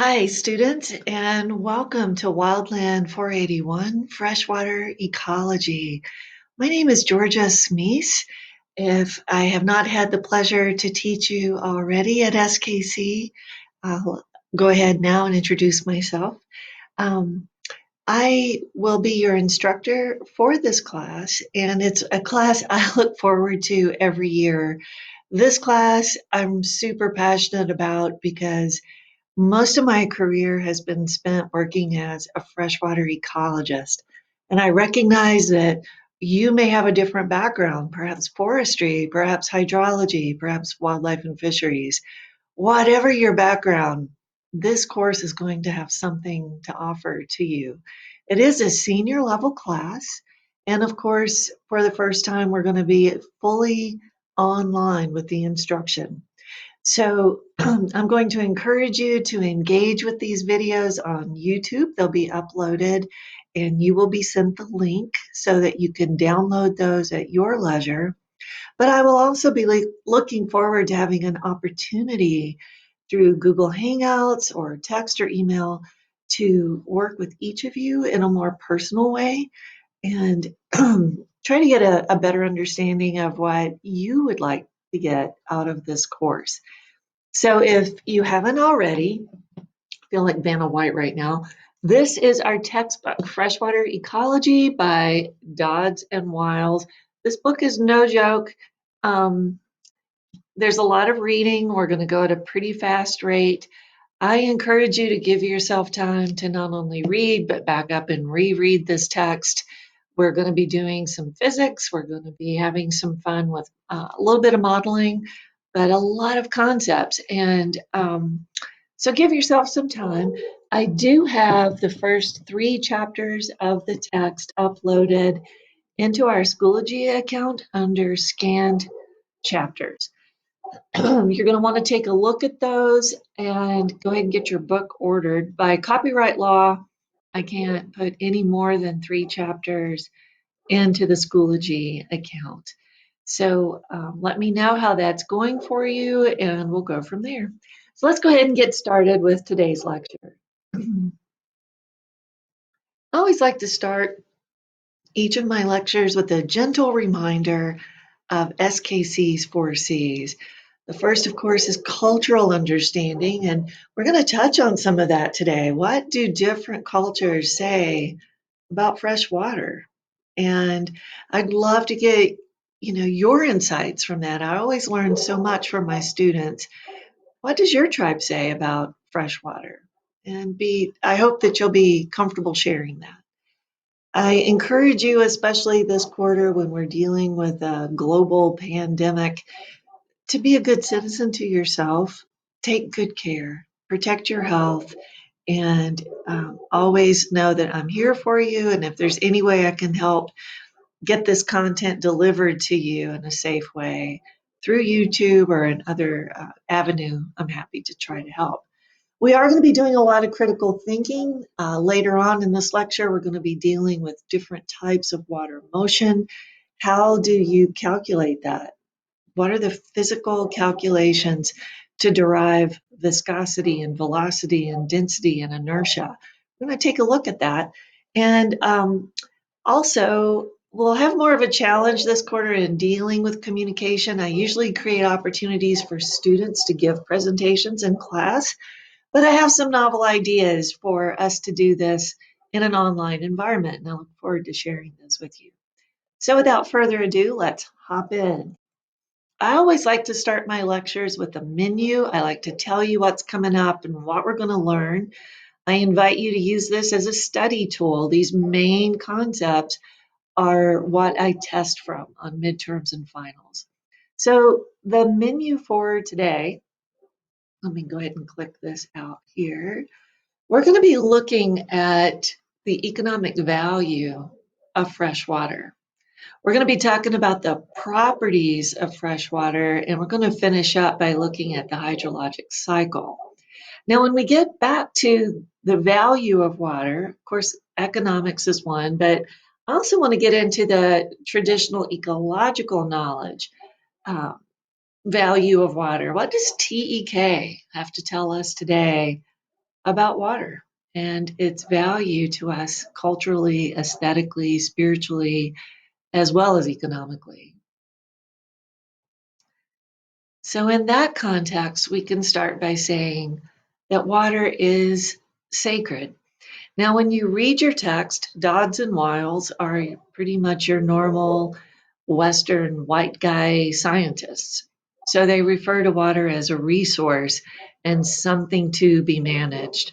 Hi, students, and welcome to Wildland 481 Freshwater Ecology. My name is Georgia Smeese. If I have not had the pleasure to teach you already at SKC, I'll go ahead now and introduce myself. Um, I will be your instructor for this class, and it's a class I look forward to every year. This class I'm super passionate about because most of my career has been spent working as a freshwater ecologist, and I recognize that you may have a different background, perhaps forestry, perhaps hydrology, perhaps wildlife and fisheries. Whatever your background, this course is going to have something to offer to you. It is a senior level class, and of course, for the first time, we're going to be fully online with the instruction. So I'm going to encourage you to engage with these videos on YouTube. They'll be uploaded and you will be sent the link so that you can download those at your leisure. But I will also be looking forward to having an opportunity through Google Hangouts or text or email to work with each of you in a more personal way and try to get a better understanding of what you would like to get out of this course. So if you haven't already, I feel like Vanna White right now. This is our textbook, Freshwater Ecology by Dodds and Whiles. This book is no joke. Um, there's a lot of reading. We're going to go at a pretty fast rate. I encourage you to give yourself time to not only read, but back up and reread this text. We're going to be doing some physics. We're going to be having some fun with a little bit of modeling, but a lot of concepts. And so give yourself some time. I do have the first 3 chapters of the text uploaded into our Schoology account under scanned chapters. You're going to want to take a look at those and go ahead and get your book ordered. By copyright law, I can't put any more than 3 chapters into the Schoology account. So let me know how that's going for you and we'll go from there. So let's go ahead and get started with today's lecture. I always like to start each of my lectures with a gentle reminder of SKC's 4Cs. The first, of course, is cultural understanding, and we're going to touch on some of that today. What do different cultures say about fresh water? And I'd love to get, your insights from that. I always learn so much from my students. What does your tribe say about fresh water? And I hope that you'll be comfortable sharing that. I encourage you, especially this quarter when we're dealing with a global pandemic, to be a good citizen to yourself, take good care, protect your health, and always know that I'm here for you. And if there's any way I can help get this content delivered to you in a safe way through YouTube or another avenue, I'm happy to try to help. We are going to be doing a lot of critical thinking. Later on in this lecture, we're going to be dealing with different types of water motion. How do you calculate that? What are the physical calculations to derive viscosity and velocity and density and inertia? We're going to take a look at that. And also, we'll have more of a challenge this quarter in dealing with communication. I usually create opportunities for students to give presentations in class, but I have some novel ideas for us to do this in an online environment, and I look forward to sharing those with you. So without further ado, let's hop in. I always like to start my lectures with a menu. I like to tell you what's coming up and what we're going to learn. I invite you to use this as a study tool. These main concepts are what I test from on midterms and finals. So the menu for today, let me go ahead and click this out here. We're going to be looking at the economic value of fresh water. We're going to be talking about the properties of fresh water, and we're going to finish up by looking at the hydrologic cycle. Now, when we get back to the value of water, of course, economics is one, but I also want to get into the traditional ecological knowledge uh, value of water. What does TEK have to tell us today about water and its value to us culturally, aesthetically, spiritually, as well as economically. So, in that context, we can start by saying that water is sacred. Now, when you read your text, Dodds and Whiles are pretty much your normal Western white guy scientists. So they refer to water as a resource and something to be managed.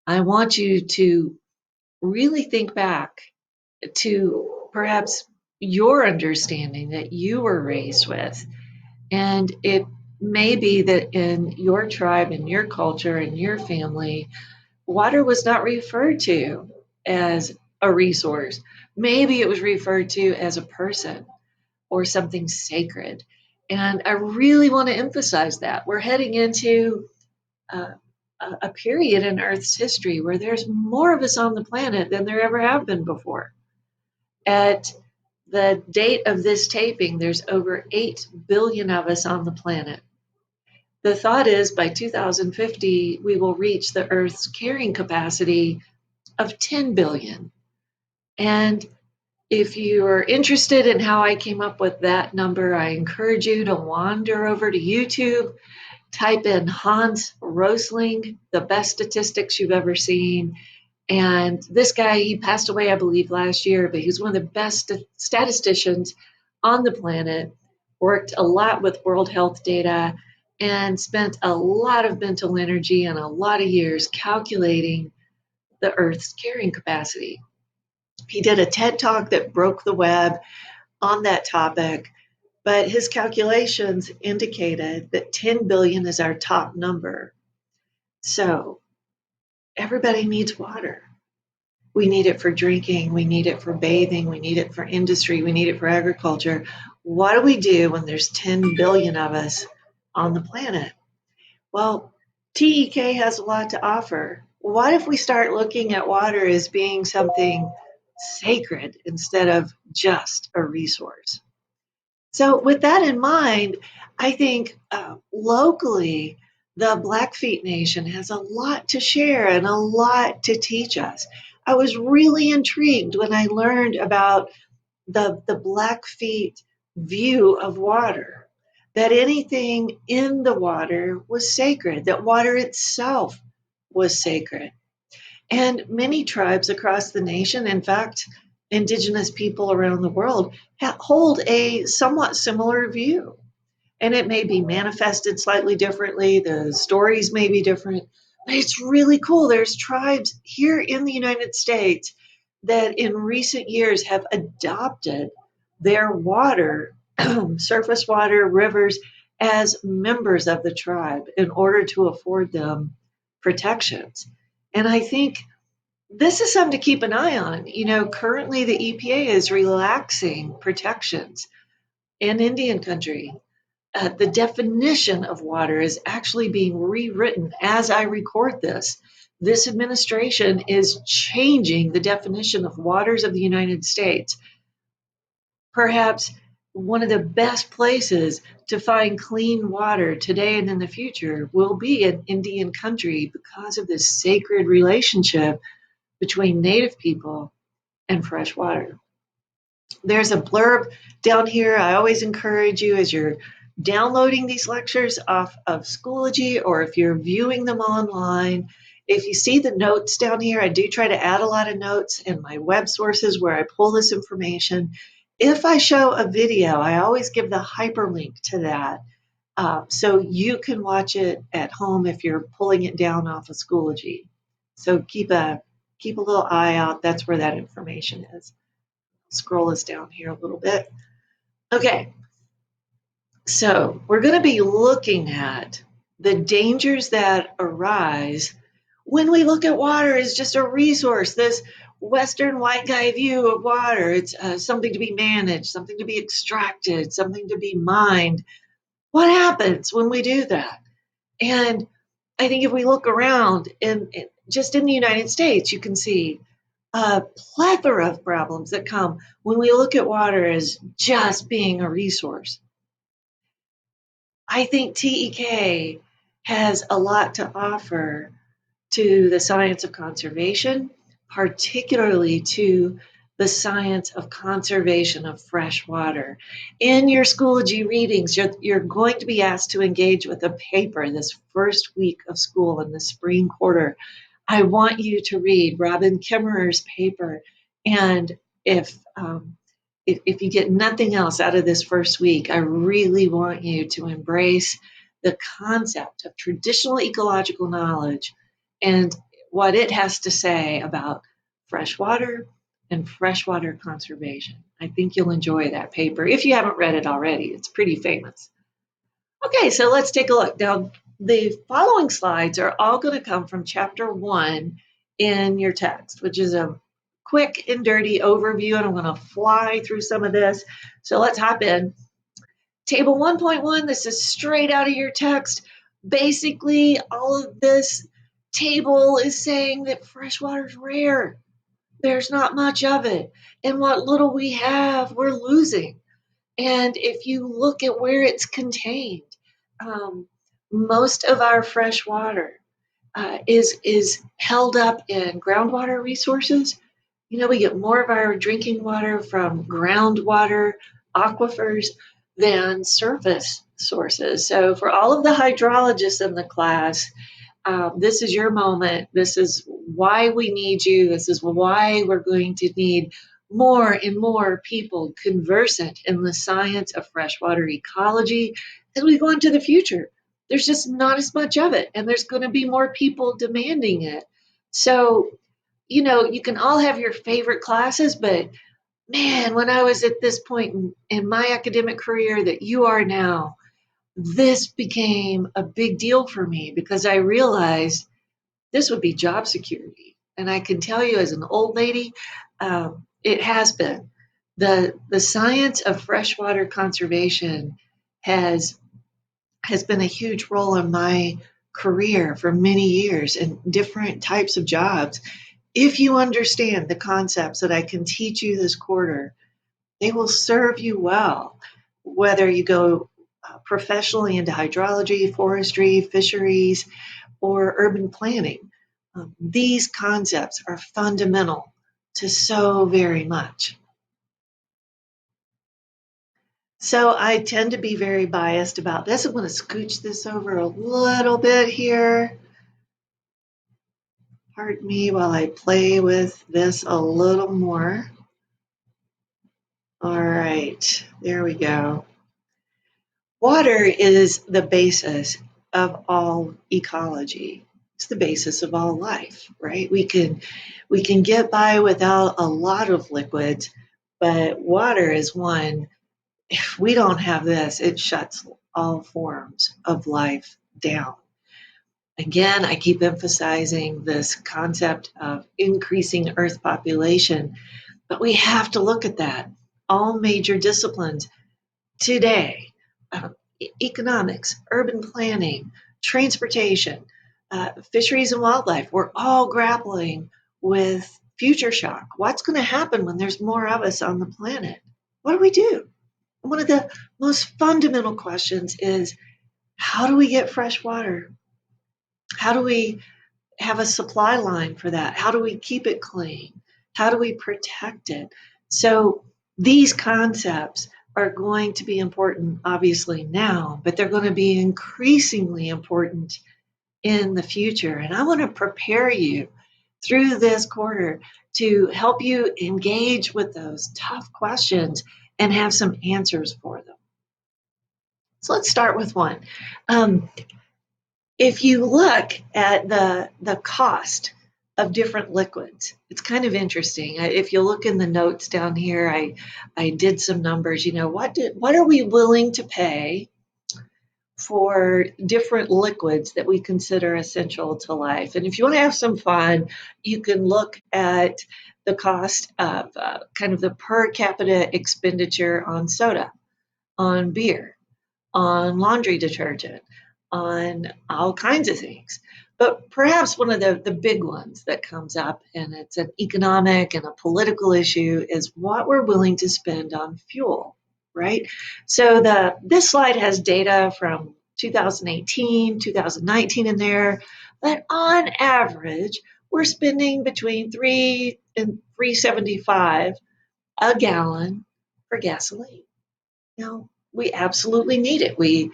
I want you to really think back to perhaps your understanding that you were raised with. And it may be that in your tribe, in your culture, in your family, water was not referred to as a resource. Maybe it was referred to as a person or something sacred. And I really want to emphasize that. We're heading into uh, a period in Earth's history where there's more of us on the planet than there ever have been before. At the date of this taping, there's over 8 billion of us on the planet. The thought is by 2050, we will reach the Earth's carrying capacity of 10 billion. And if you are interested in how I came up with that number, I encourage you to wander over to YouTube, type in Hans Rosling, the best statistics you've ever seen. And this guy, he passed away, I believe, last year, but he was one of the best statisticians on the planet, worked a lot with World Health data, and spent a lot of mental energy and a lot of years calculating the Earth's carrying capacity. He did a TED talk that broke the web on that topic, but his calculations indicated that 10 billion is our top number. So everybody needs water. We need it for drinking, we need it for bathing, we need it for industry, we need it for agriculture. What do we do when there's 10 billion of us on the planet? Well, TEK has a lot to offer. What if we start looking at water as being something sacred instead of just a resource? So, with that in mind, I think locally, the Blackfeet Nation has a lot to share and a lot to teach us. I was really intrigued when I learned about the Blackfeet view of water, that anything in the water was sacred, that water itself was sacred. And many tribes across the nation, in fact, indigenous people around the world, hold a somewhat similar view. And it may be manifested slightly differently, the stories may be different, but it's really cool. There's tribes here in the United States that in recent years have adopted their water, surface water, rivers, as members of the tribe in order to afford them protections. And I think this is something to keep an eye on. You know, currently the EPA is relaxing protections in Indian country. The definition of water is actually being rewritten as I record this. This administration is changing the definition of waters of the United States. Perhaps one of the best places to find clean water today and in the future will be in Indian country because of this sacred relationship between Native people and fresh water. There's a blurb down here. I always encourage you as you're downloading these lectures off of Schoology or if you're viewing them online. If you see the notes down here, I do try to add a lot of notes in my web sources where I pull this information. If I show a video, I always give the hyperlink to that so you can watch it at home if you're pulling it down off of Schoology. So keep a little eye out. That's where that information is. Scroll us down here a little bit. Okay, so we're going to be looking at the dangers that arise when we look at water as just a resource. This Western white guy view of water, it's something to be managed, something to be extracted, something to be mined. What happens when we do that? And I think if we look around just in the United States, you can see a plethora of problems that come when we look at water as just being a resource. I think TEK has a lot to offer to the science of conservation, particularly to the science of conservation of fresh water. In your Schoology readings, you're going to be asked to engage with a paper this first week of school in the spring quarter. I want you to read Robin Kimmerer's paper, and if if you get nothing else out of this first week, I really want you to embrace the concept of traditional ecological knowledge and what it has to say about freshwater and freshwater conservation. I think you'll enjoy that paper if you haven't read it already. It's pretty famous. Okay, so let's take a look. Now, the following slides are all going to come from chapter 1 in your text, which is a quick and dirty overview, and I'm going to fly through some of this. So let's hop in. Table 1.1, this is straight out of your text. Basically, all of this table is saying that freshwater is rare. There's not much of it. And what little we have, we're losing. And if you look at where it's contained, most of our fresh water is held up in groundwater resources. You know, we get more of our drinking water from groundwater aquifers than surface sources. So for all of the hydrologists in the class, this is your moment. This is why we need you. This is why we're going to need more and more people conversant in the science of freshwater ecology as we go into the future. There's just not as much of it, and there's going to be more people demanding it. So, you know, you can all have your favorite classes, but man, when I was at this point in my academic career that you are now, this became a big deal for me because I realized this would be job security. And I can tell you as an old lady, it has been. The science of freshwater conservation has been a huge role in my career for many years in different types of jobs. If you understand the concepts that I can teach you this quarter, they will serve you well, whether you go professionally into hydrology, forestry, fisheries, or urban planning. These concepts are fundamental to so very much. So I tend to be very biased about this. I'm going to scooch this over a little bit here. Pardon me while I play with this a little more. All right, there we go. Water is the basis of all ecology. It's the basis of all life, right? We can get by without a lot of liquids, but water is one. If we don't have this, it shuts all forms of life down. Again, I keep emphasizing this concept of increasing Earth population, but we have to look at that. All major disciplines today, economics, urban planning, transportation, fisheries and wildlife, we're all grappling with future shock. What's going to happen when there's more of us on the planet? What do we do? One of the most fundamental questions is, how do we get fresh water? How do we have a supply line for that? How do we keep it clean? How do we protect it? So these concepts are going to be important, obviously, now, but they're going to be increasingly important in the future. And I want to prepare you through this quarter to help you engage with those tough questions and have some answers for them. So let's start with one. If you look at the cost of different liquids, it's kind of interesting. If you look in the notes down here, I did some numbers. You know, what are we willing to pay for different liquids that we consider essential to life? And if you want to have some fun, you can look at the cost of kind of the per capita expenditure on soda, on beer, on laundry detergent, on all kinds of things. But perhaps one of the big ones that comes up, and it's an economic and a political issue, is what we're willing to spend on fuel, right? So this slide has data from 2018, 2019 in there. But on average, we're spending between 3 and 3.75 a gallon for gasoline. Now, we absolutely need it.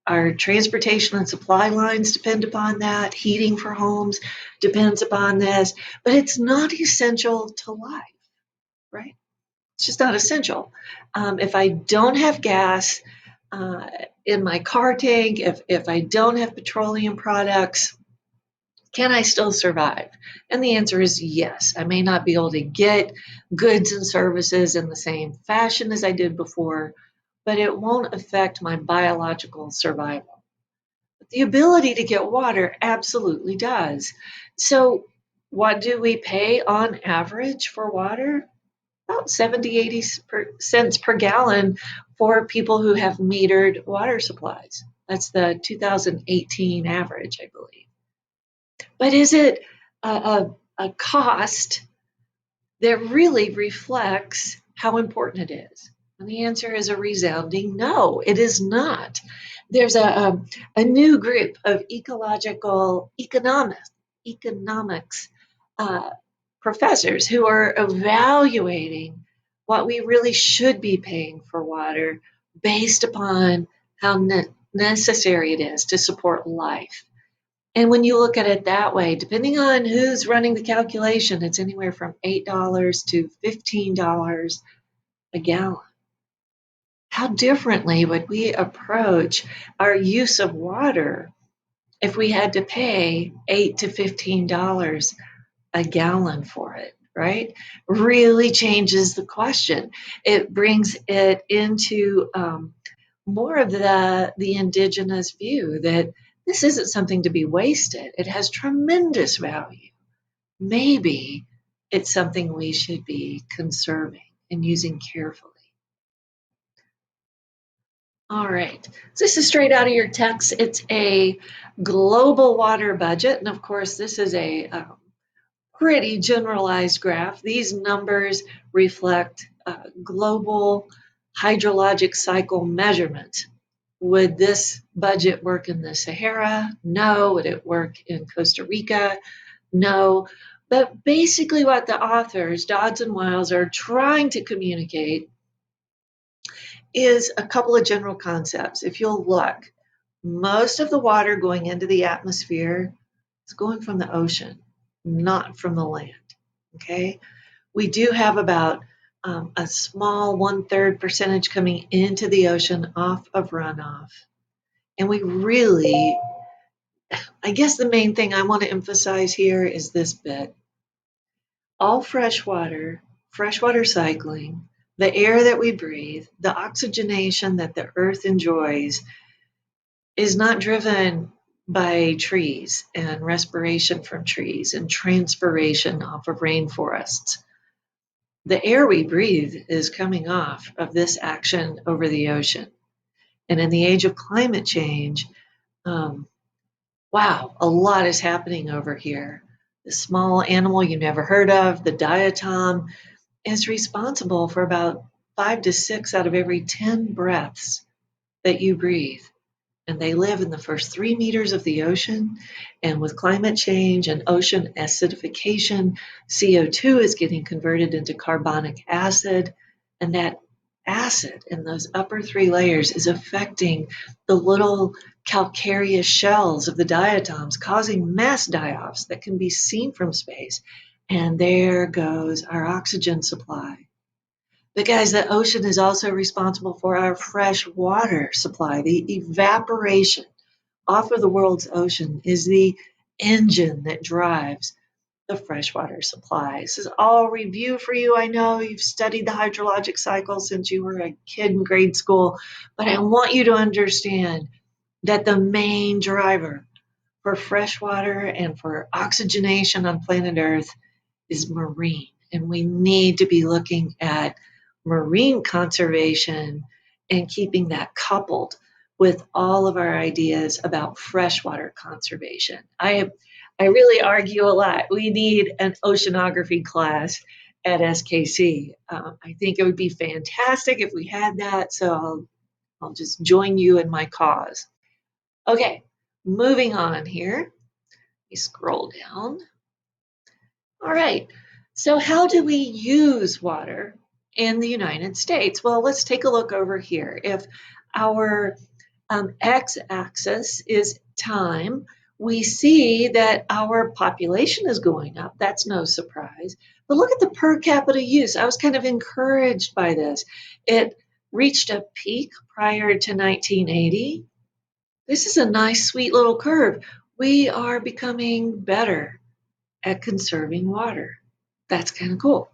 Our transportation and supply lines depend upon that. Heating for homes depends upon this, but it's not essential to life, right? It's just not essential. If I don't have gas uh, in my car tank, if I don't have petroleum products, can I still survive? And the answer is yes. I may not be able to get goods and services in the same fashion as I did before, but it won't affect my biological survival. But the ability to get water absolutely does. So, what do we pay on average for water? About 70, 80 cents per gallon for people who have metered water supplies. That's the 2018 average, I believe. But is it a cost that really reflects how important it is? And the answer is a resounding no, it is not. There's a new group of ecological economics uh, professors who are evaluating what we really should be paying for water based upon how necessary it is to support life. And when you look at it that way, depending on who's running the calculation, it's anywhere from $8 to $15 a gallon. How differently would we approach our use of water if we had to pay $8 to $15 a gallon for it, right? Really changes the question. It brings it into more of the indigenous view that this isn't something to be wasted. It has tremendous value. Maybe it's something we should be conserving and using carefully. All right. So this is straight out of your text. It's a global water budget. And of course, this is a pretty generalized graph. These numbers reflect global hydrologic cycle measurement. Would this budget work in the Sahara? No. Would it work in Costa Rica? No. But basically, what the authors, Dodds and Whiles, are trying to communicate is a couple of general concepts. If you'll look, most of the water going into the atmosphere is going from the ocean, not from the land. Okay. We do have about a small 1/3 percentage coming into the ocean off of runoff. And we really, I guess the main thing I want to emphasize here is this bit. All freshwater cycling, the air that we breathe, the oxygenation that the earth enjoys is not driven by trees and respiration from trees and transpiration off of rainforests. The air we breathe is coming off of this action over the ocean. And in the age of climate change, um, wow, a lot is happening over here. The small animal you never heard of, the diatom, is responsible for about 5 to 6 out of every 10 breaths that you breathe. And they live in the first 3 meters of the ocean. And with climate change and ocean acidification, CO2 is getting converted into carbonic acid. And that acid in those upper 3 layers is affecting the little calcareous shells of the diatoms, causing mass die-offs that can be seen from space. And there goes our oxygen supply. But guys, the ocean is also responsible for our fresh water supply. The evaporation off of the world's ocean is the engine that drives the freshwater supply. This is all review for you. I know you've studied the hydrologic cycle since you were a kid in grade school, but I want you to understand that the main driver for freshwater and for oxygenation on planet Earth is marine. And we need to be looking at marine conservation and keeping that coupled with all of our ideas about freshwater conservation. I really argue a lot. We need an oceanography class at SKC. I think it would be fantastic if we had that. So I'll just join you in my cause. Okay, moving on here. me scroll down. All right. So, how do we use water in the United States? Well, let's take a look over here. If our x-axis is time, we see that our population is going up. That's no surprise. But look at the per capita use. I was kind of encouraged by this. It reached a peak prior to 1980. This is a nice, sweet little curve. We are becoming better at conserving water. That's kind of cool.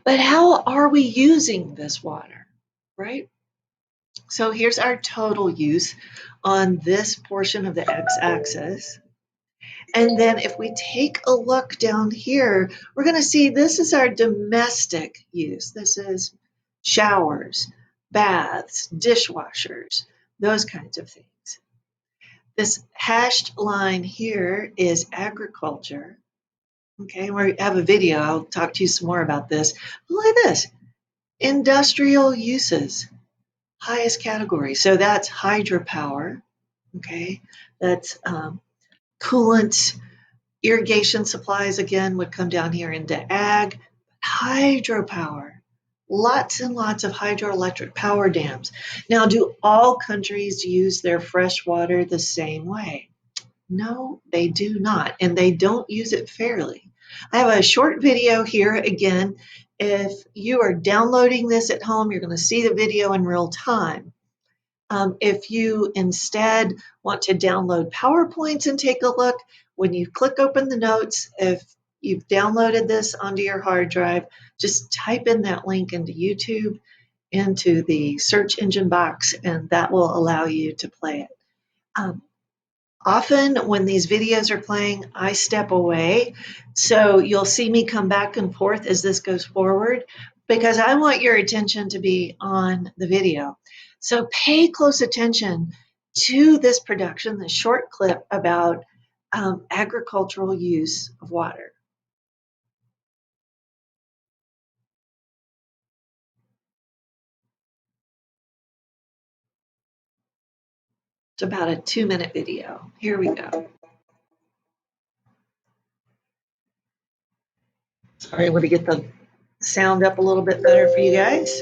But how are we using this water, right? So here's our total use on this portion of the x-axis. And then if we take a look down here, we're going to see this is our domestic use. This is showers, baths, dishwashers, those kinds of things. This hashed line here is agriculture. Okay, we have a video. I'll talk to you some more about this. Look at this. Industrial uses, highest category. So that's hydropower. Okay, that's coolant, irrigation supplies again would come down here into ag. Hydropower, lots and lots of hydroelectric power dams. Now, do all countries use their fresh water the same way? No, they do not, and they don't use it fairly. I have a short video here again. If you are downloading this at home, you're going to see the video in real time. If you instead want to download PowerPoints and take a look, when you click open the notes, if you've downloaded this onto your hard drive, just type in that link into YouTube, into the search engine box, and that will allow you to play it. Often when these videos are playing, I step away. So you'll see me come back and forth as this goes forward because I want your attention to be on the video. So pay close attention to this production, this short clip about agricultural use of water. It's about a 2-minute video. Here we go. Sorry, I want to get the sound up a little bit better for you guys.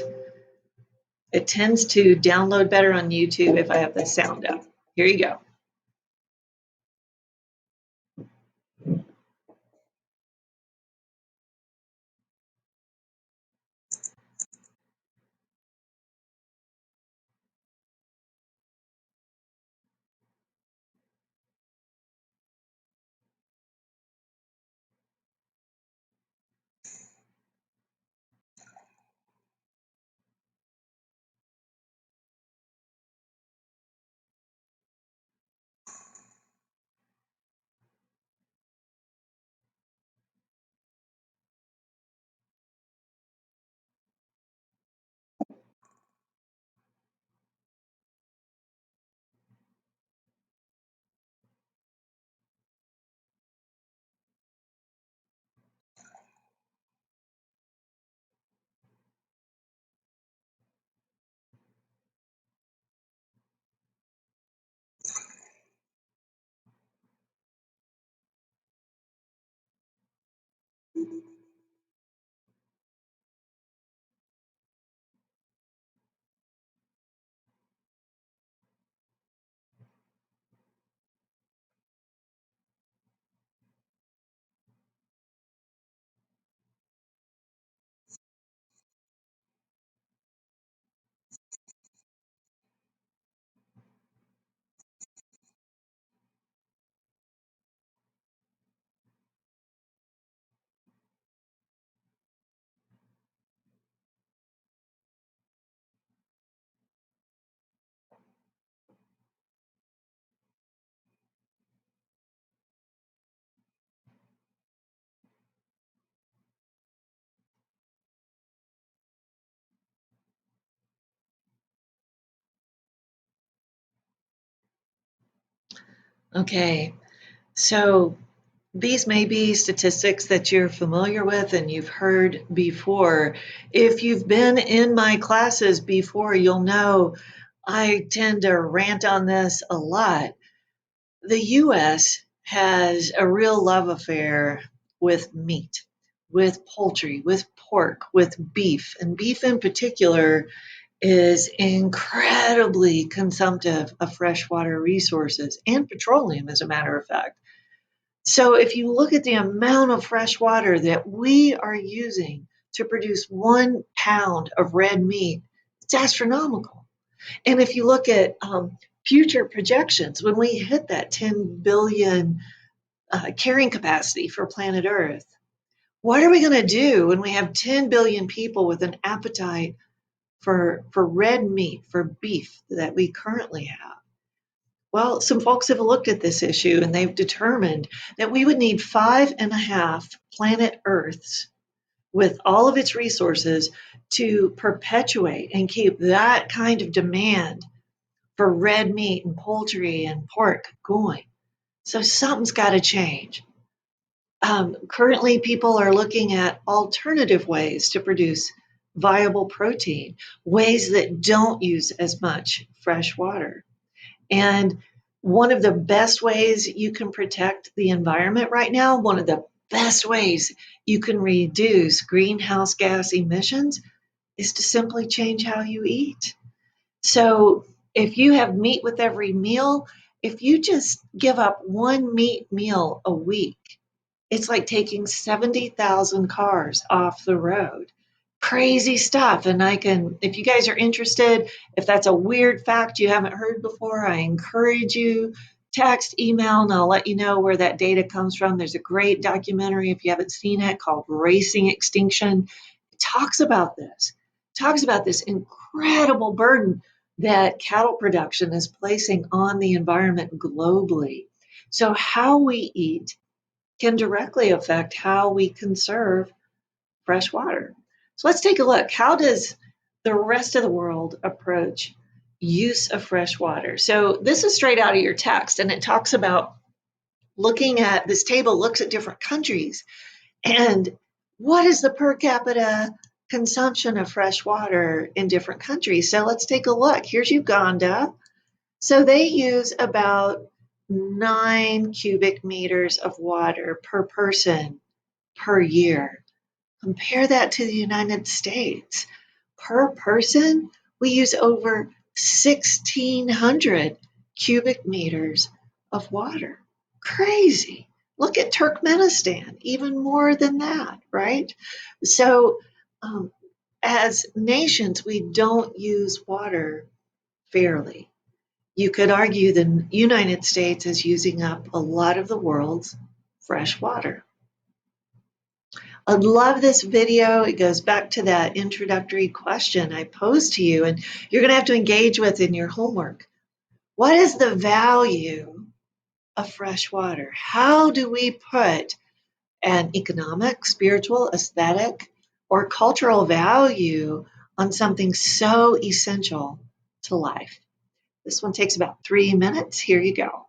It tends to download better on YouTube if I have the sound up. Here you go. Okay, so these may be statistics that you're familiar with and you've heard before. If you've been in my classes before, you'll know I tend to rant on this a lot. The US has a real love affair with meat, with poultry, with pork, with beef, and beef in particular is incredibly consumptive of freshwater resources and petroleum, as a matter of fact. So, if you look at the amount of fresh water that we are using to produce 1 pound of red meat, it's astronomical. And if you look at future projections, when we hit that 10 billion carrying capacity for planet Earth, what are we going to do when we have 10 billion people with an appetite for red meat, for beef that we currently have? Well, some folks have looked at this issue and they've determined that we would need 5.5 planet Earths with all of its resources to perpetuate and keep that kind of demand for red meat and poultry and pork going. So something's got to change. Currently, people are looking at alternative ways to produce viable protein, ways that don't use as much fresh water. And one of the best ways you can protect the environment right now, one of the best ways you can reduce greenhouse gas emissions is to simply change how you eat. So if you have meat with every meal, if you just give up one meat meal a week, it's like taking 70,000 cars off the road. Crazy stuff. And if you guys are interested, if that's a weird fact you haven't heard before, I encourage you, text, email, and I'll let you know where that data comes from. There's a great documentary, if you haven't seen it, called Racing Extinction. It talks about this incredible burden that cattle production is placing on the environment globally. So, how we eat can directly affect how we conserve fresh water. So let's take a look. How does the rest of the world approach use of fresh water? So this is straight out of your text, and it talks about looking at this table, looks at different countries, and what is the per capita consumption of fresh water in different countries. So let's take a look. Here's Uganda. So they use about 9 cubic meters of water per person per year. Compare that to the United States. Per person, we use over 1,600 cubic meters of water. Crazy. Look at Turkmenistan, even more than that, right? So, as nations, we don't use water fairly. You could argue the United States is using up a lot of the world's fresh water. I love this video. It goes back to that introductory question I posed to you, and you're going to have to engage with in your homework. What is the value of fresh water? How do we put an economic, spiritual, aesthetic, or cultural value on something so essential to life? This one takes about 3 minutes. Here you go.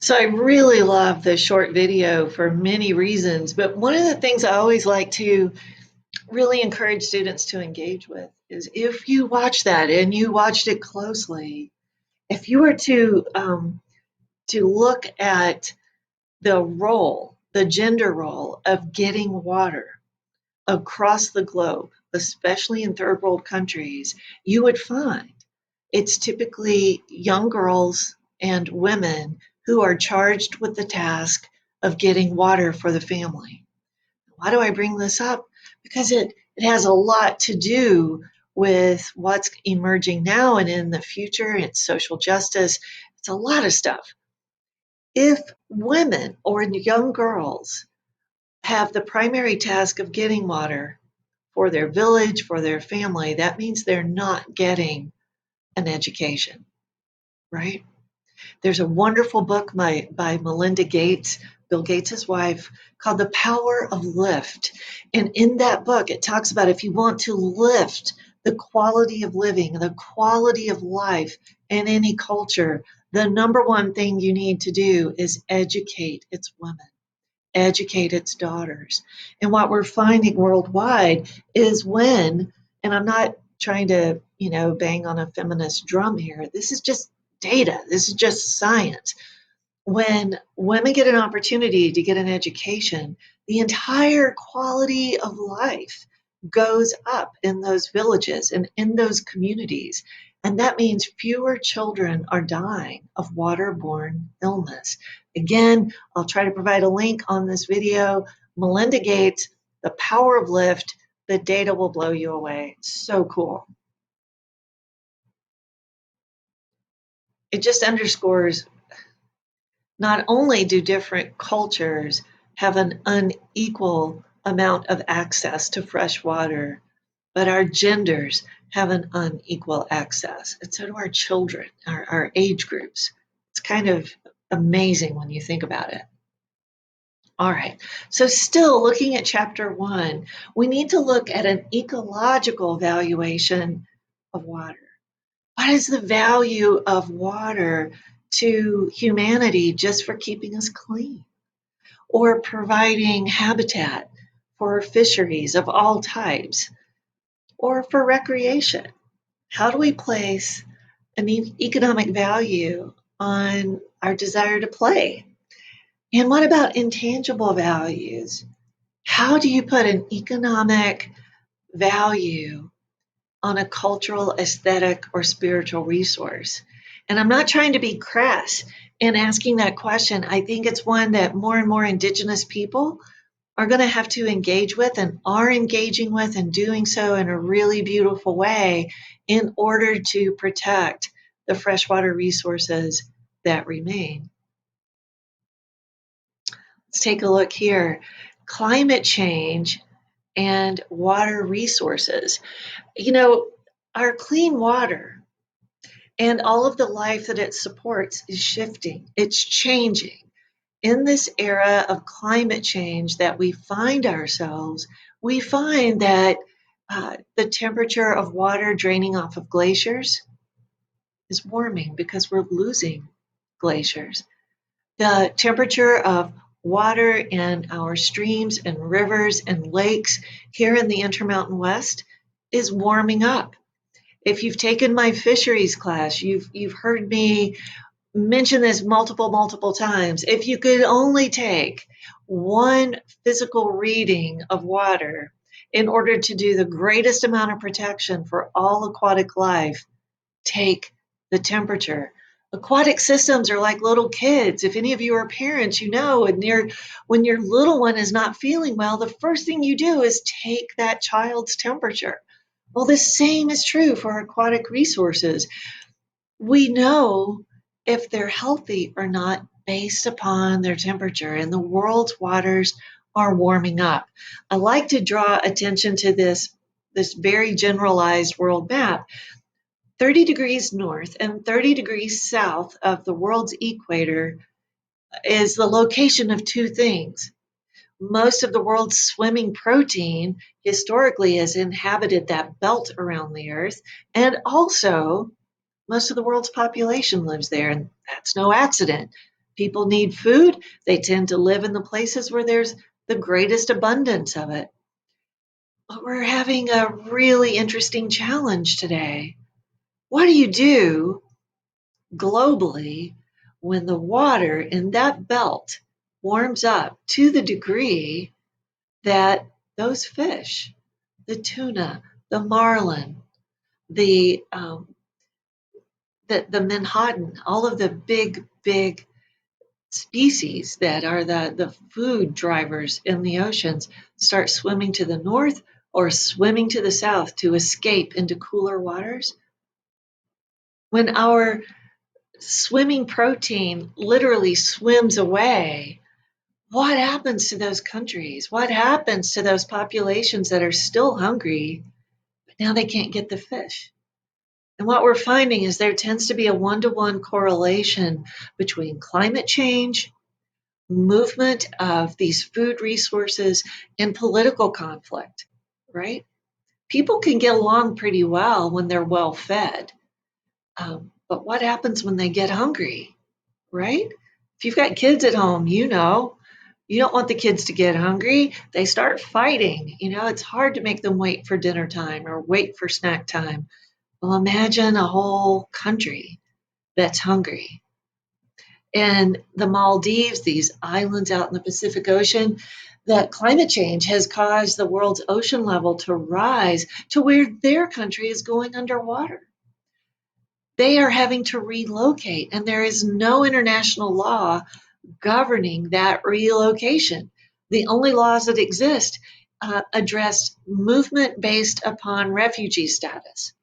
So I really love the short video for many reasons, but one of the things I always like to really encourage students to engage with is if you watch that and you watched it closely, if you were to look at the gender role of getting water across the globe, especially in third world countries, you would find it's typically young girls and women who are charged with the task of getting water for the family. Why do I bring this up? Because it has a lot to do with what's emerging now and in the future. It's social justice. It's a lot of stuff. If women or young girls have the primary task of getting water for their village, for their family, that means they're not getting an education, right? There's a wonderful book by Melinda Gates, Bill Gates' wife, called The Power of Lift. And in that book, it talks about if you want to lift the quality of living, the quality of life in any culture, the number one thing you need to do is educate its women, educate its daughters. And what we're finding worldwide is and I'm not trying to, bang on a feminist drum here, this is just data, this is just science. When women get an opportunity to get an education, the entire quality of life goes up in those villages and in those communities. And that means fewer children are dying of waterborne illness. Again, I'll try to provide a link on this video. Melinda Gates, The Power of Lift, the data will blow you away. So cool. It just underscores not only do different cultures have an unequal amount of access to fresh water, but our genders have an unequal access. And so do our children, our age groups. It's kind of amazing when you think about it. All right. So, still looking at chapter 1, we need to look at an ecological valuation of water. What is the value of water to humanity just for keeping us clean or providing habitat for fisheries of all types or for recreation? How do we place an economic value on our desire to play? And what about intangible values? How do you put an economic value on a cultural, aesthetic, or spiritual resource? And I'm not trying to be crass in asking that question. I think it's one that more and more Indigenous people are going to have to engage with and are engaging with and doing so in a really beautiful way in order to protect the freshwater resources that remain. Let's take a look here. Climate change and water resources. You know, our clean water and all of the life that it supports is shifting, it's changing. In this era of climate change that we find ourselves, we find that the temperature of water draining off of glaciers is warming because we're losing glaciers. The temperature of water in our streams and rivers and lakes here in the Intermountain West is warming up. If you've taken my fisheries class, you've heard me mention this multiple times. If you could only take one physical reading of water in order to do the greatest amount of protection for all aquatic life, take the temperature. Aquatic systems are like little kids. If any of you are parents, you know, when your little one is not feeling well, the first thing you do is take that child's temperature. Well, the same is true for aquatic resources. We know if they're healthy or not based upon their temperature, and the world's waters are warming up. I like to draw attention to this very generalized world map. 30 degrees north and 30 degrees south of the world's equator is the location of two things. Most of the world's swimming protein historically has inhabited that belt around the Earth. And also, most of the world's population lives there, and that's no accident. People need food. They tend to live in the places where there's the greatest abundance of it. But we're having a really interesting challenge today. What do you do globally when the water in that belt warms up to the degree that those fish, the tuna, the marlin, the the menhaden, all of the big species that are the food drivers in the oceans start swimming to the north or swimming to the south to escape into cooler waters? When our swimming protein literally swims away, what happens to those countries? What happens to those populations that are still hungry, but now they can't get the fish? And what we're finding is there tends to be a one-to-one correlation between climate change, movement of these food resources, and political conflict, right? People can get along pretty well when they're well fed. But what happens when they get hungry, right? If you've got kids at home, you know, you don't want the kids to get hungry. They start fighting. You know, it's hard to make them wait for dinner time or wait for snack time. Well, imagine a whole country that's hungry. And the Maldives, these islands out in the Pacific Ocean, that climate change has caused the world's ocean level to rise to where their country is going underwater. They are having to relocate, and there is no international law governing that relocation. The only laws that exist address movement based upon refugee status.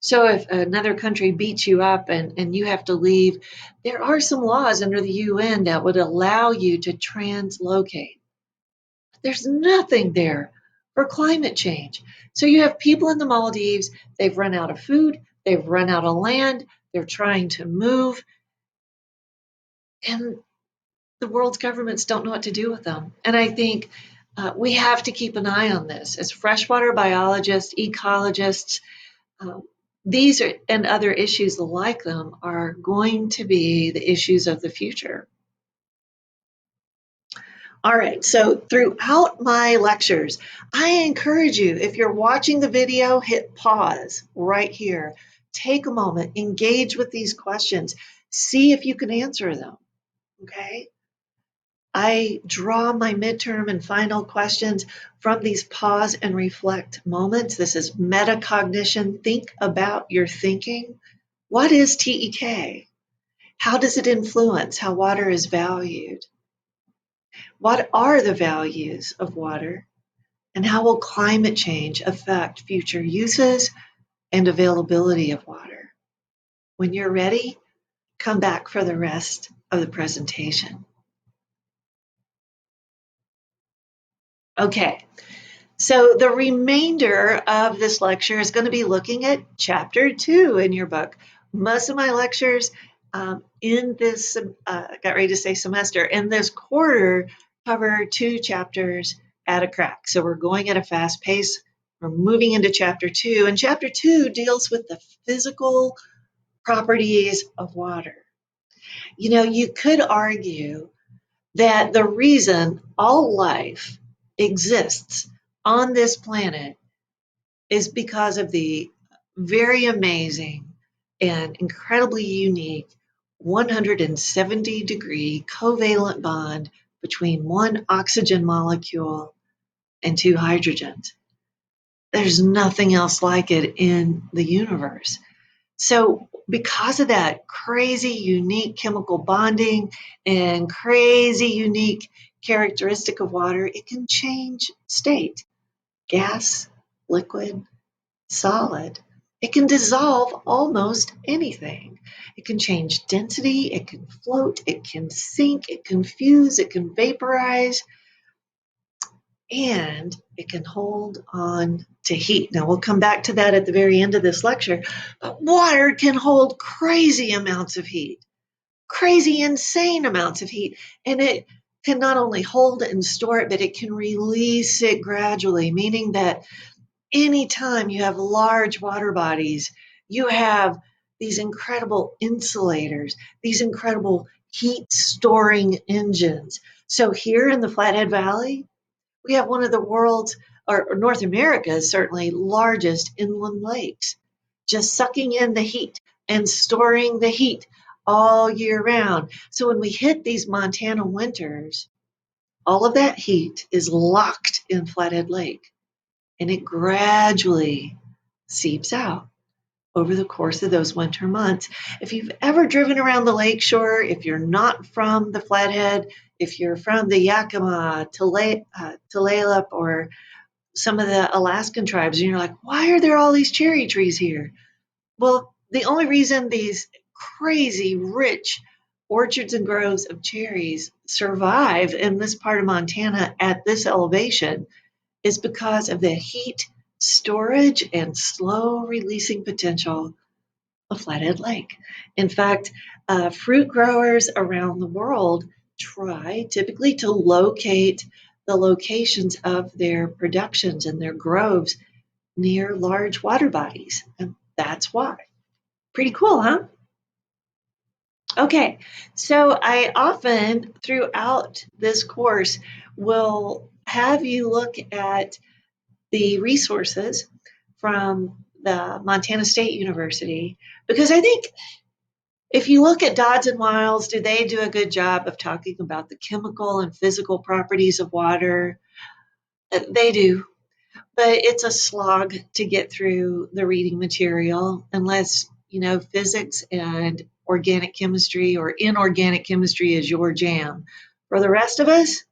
So if another country beats you up and you have to leave, there are some laws under the UN that would allow you to translocate. There's nothing there for climate change. So you have people in the Maldives, they've run out of food, they've run out of land, they're trying to move, and the world's governments don't know what to do with them. And I think we have to keep an eye on this as freshwater biologists, ecologists. Um, these are, and other issues like them are going to be the issues of the future. All right, so throughout my lectures, I encourage you, if you're watching the video, hit pause right here. Take a moment, engage with these questions, see if you can answer them, okay? I draw my midterm and final questions from these pause and reflect moments. This is metacognition. Think about your thinking. What is TEK? How does it influence how water is valued? What are the values of water? And how will climate change affect future uses and availability of water? When you're ready, come back for the rest of the presentation. Okay, so the remainder of this lecture is going to be looking at chapter 2 in your book. Most of my lectures in this, got ready to say semester, in this quarter cover 2 chapters at a crack. So we're going at a fast pace. We're moving into chapter 2, and chapter 2 deals with the physical properties of water. You know, you could argue that the reason all life exists on this planet is because of the very amazing and incredibly unique 170-degree covalent bond between one oxygen molecule and 2 hydrogens. There's nothing else like it in the universe. So, because of that crazy unique chemical bonding and crazy unique characteristic of water, it can change state: gas, liquid, solid. It can dissolve almost anything. It can change density, it can float, it can sink, it can fuse, it can vaporize, and it can hold on to heat. Now, we'll come back to that at the very end of this lecture, but water can hold crazy amounts of heat, crazy, insane amounts of heat, and it can not only hold and store it, but it can release it gradually, meaning that anytime you have large water bodies, you have these incredible insulators, these incredible heat storing engines. So here in the Flathead Valley, we have one of the world's, or North America's certainly, largest inland lakes, just sucking in the heat and storing the heat all year round. So when we hit these Montana winters, all of that heat is locked in Flathead Lake and it gradually seeps out over the course of those winter months. If you've ever driven around the lakeshore, if you're not from the Flathead, if you're from the Yakima, Tulalip, or some of the Alaskan tribes, and you're like, why are there all these cherry trees here? Well, the only reason these crazy rich orchards and groves of cherries survive in this part of Montana at this elevation is because of the heat storage and slow releasing potential of Flathead Lake. In fact, fruit growers around the world try typically to locate the locations of their productions and their groves near large water bodies. And that's why. Pretty cool, huh? Okay, so I often throughout this course will have you look at the resources from the Montana State University because I think if you look at Dodds and Whiles, do they do a good job of talking about the chemical and physical properties of water? They do, but it's a slog to get through the reading material unless, physics and organic chemistry or inorganic chemistry is your jam. For the rest of us,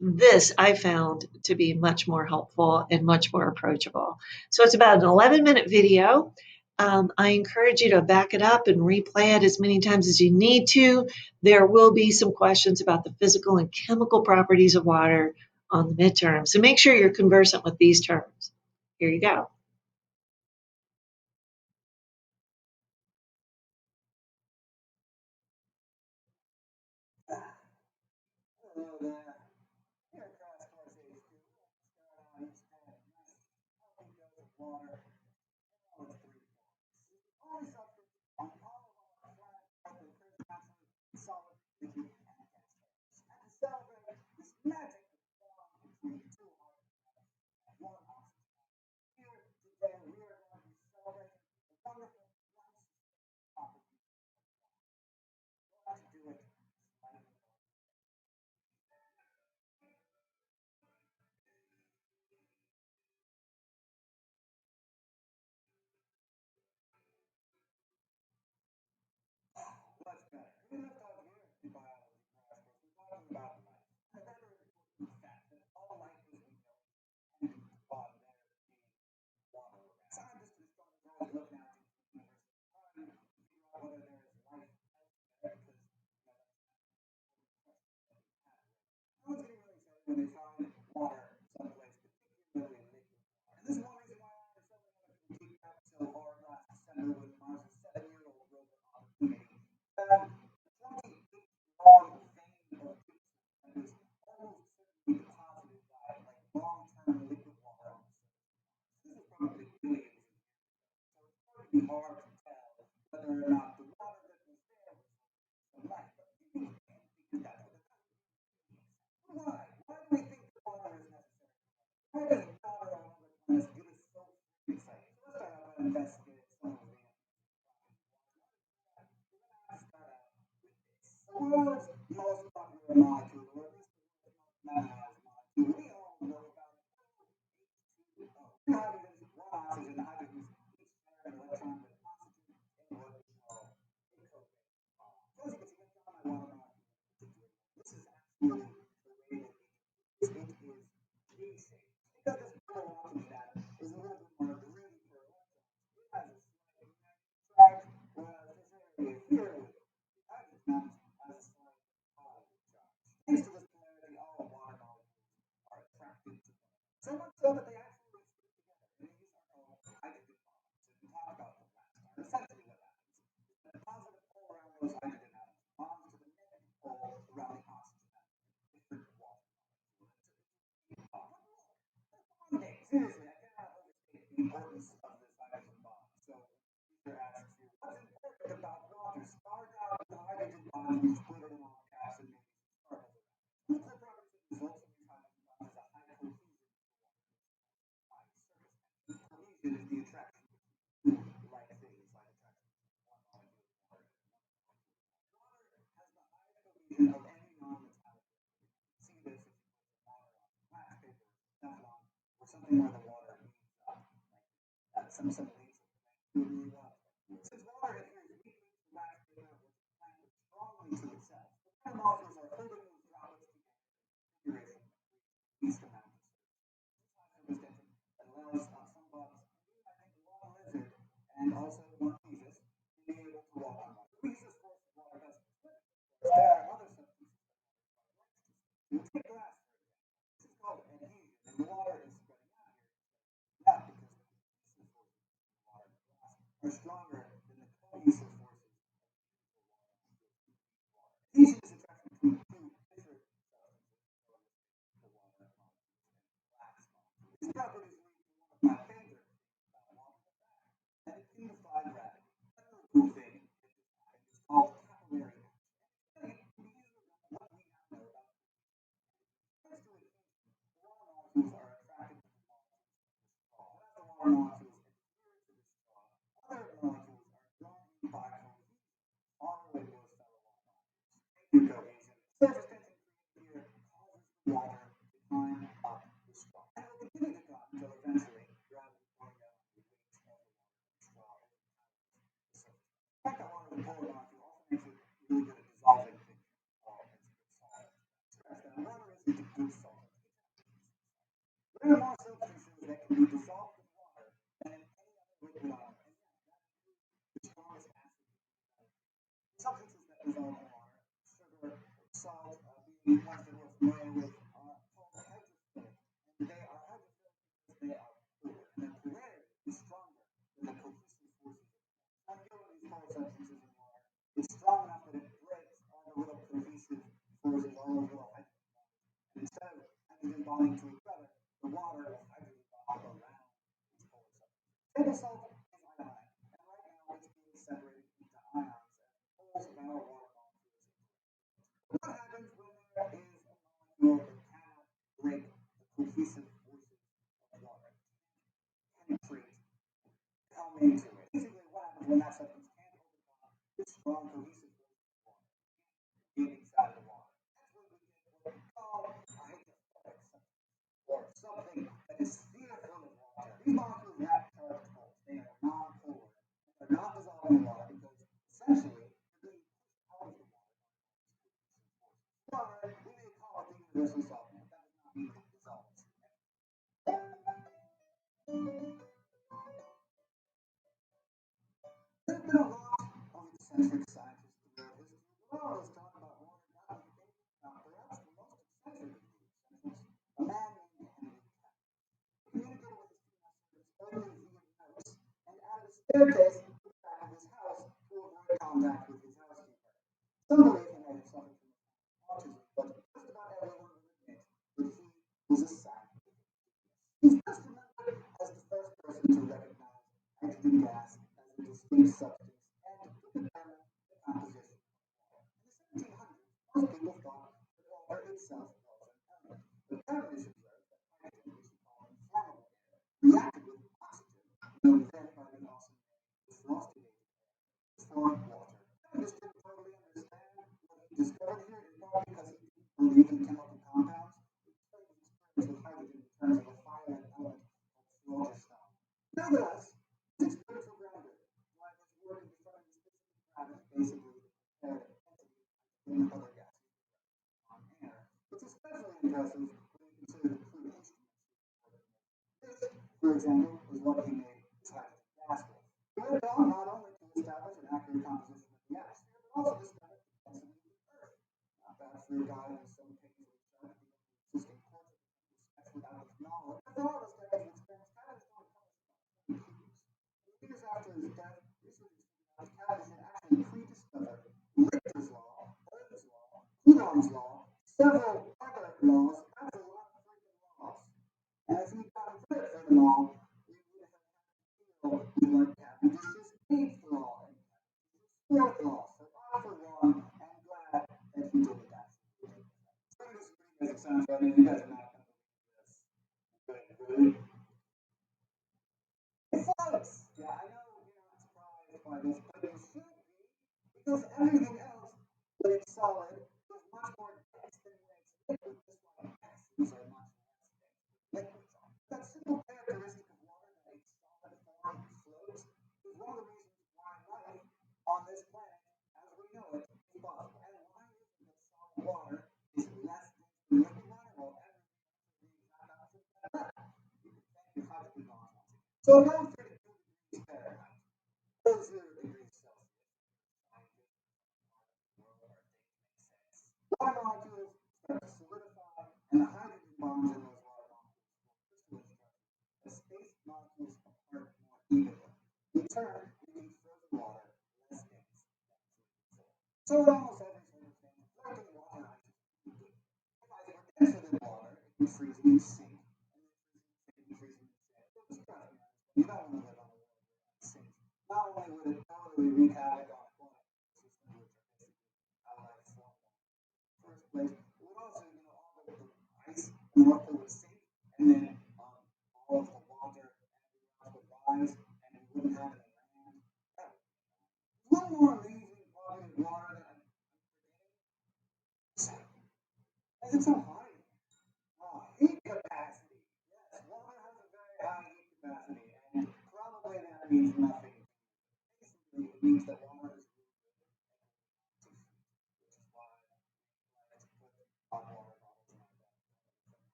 this I found to be much more helpful and much more approachable. So it's about an 11-minute video. I encourage you to back it up and replay it as many times as you need to. There will be some questions about the physical and chemical properties of water on the midterm. So make sure you're conversant with these terms. Here you go.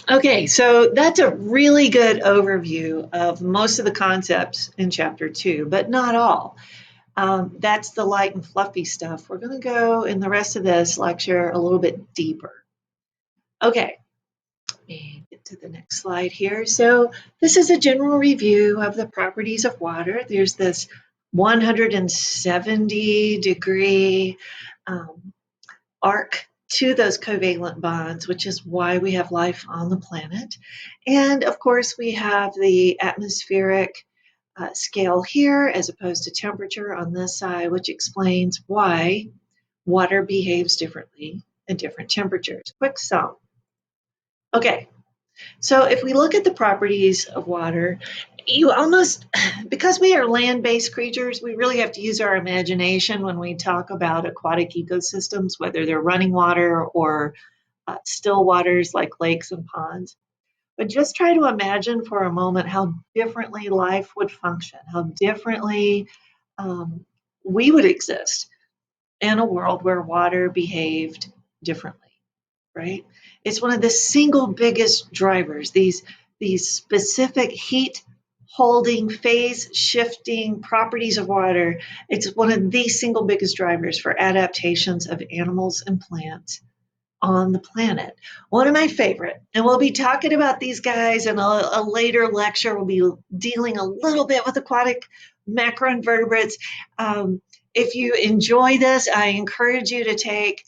Okay, so that's a really good overview of most of the concepts in chapter 2, but not all. That's the light and fluffy stuff. We're going to go in the rest of this lecture a little bit deeper. Okay, let me get to the next slide here. So this is a general review of the properties of water. There's this 170-degree arc to those covalent bonds, which is why we have life on the planet. And of course, we have the atmospheric scale here as opposed to temperature on this side, which explains why water behaves differently at different temperatures. Quick sum. Okay, so if we look at the properties of water, you almost, because we are land-based creatures, we really have to use our imagination when we talk about aquatic ecosystems, whether they're running water or still waters like lakes and ponds. But just try to imagine for a moment how differently life would function, how differently we would exist in a world where water behaved differently, right? It's one of the single biggest drivers, these specific heat holding, phase shifting properties of water. It's one of the single biggest drivers for adaptations of animals and plants on the planet. One of my favorite. And we'll be talking about these guys in a later lecture. We'll be dealing a little bit with aquatic macroinvertebrates. If you enjoy this, I encourage you to take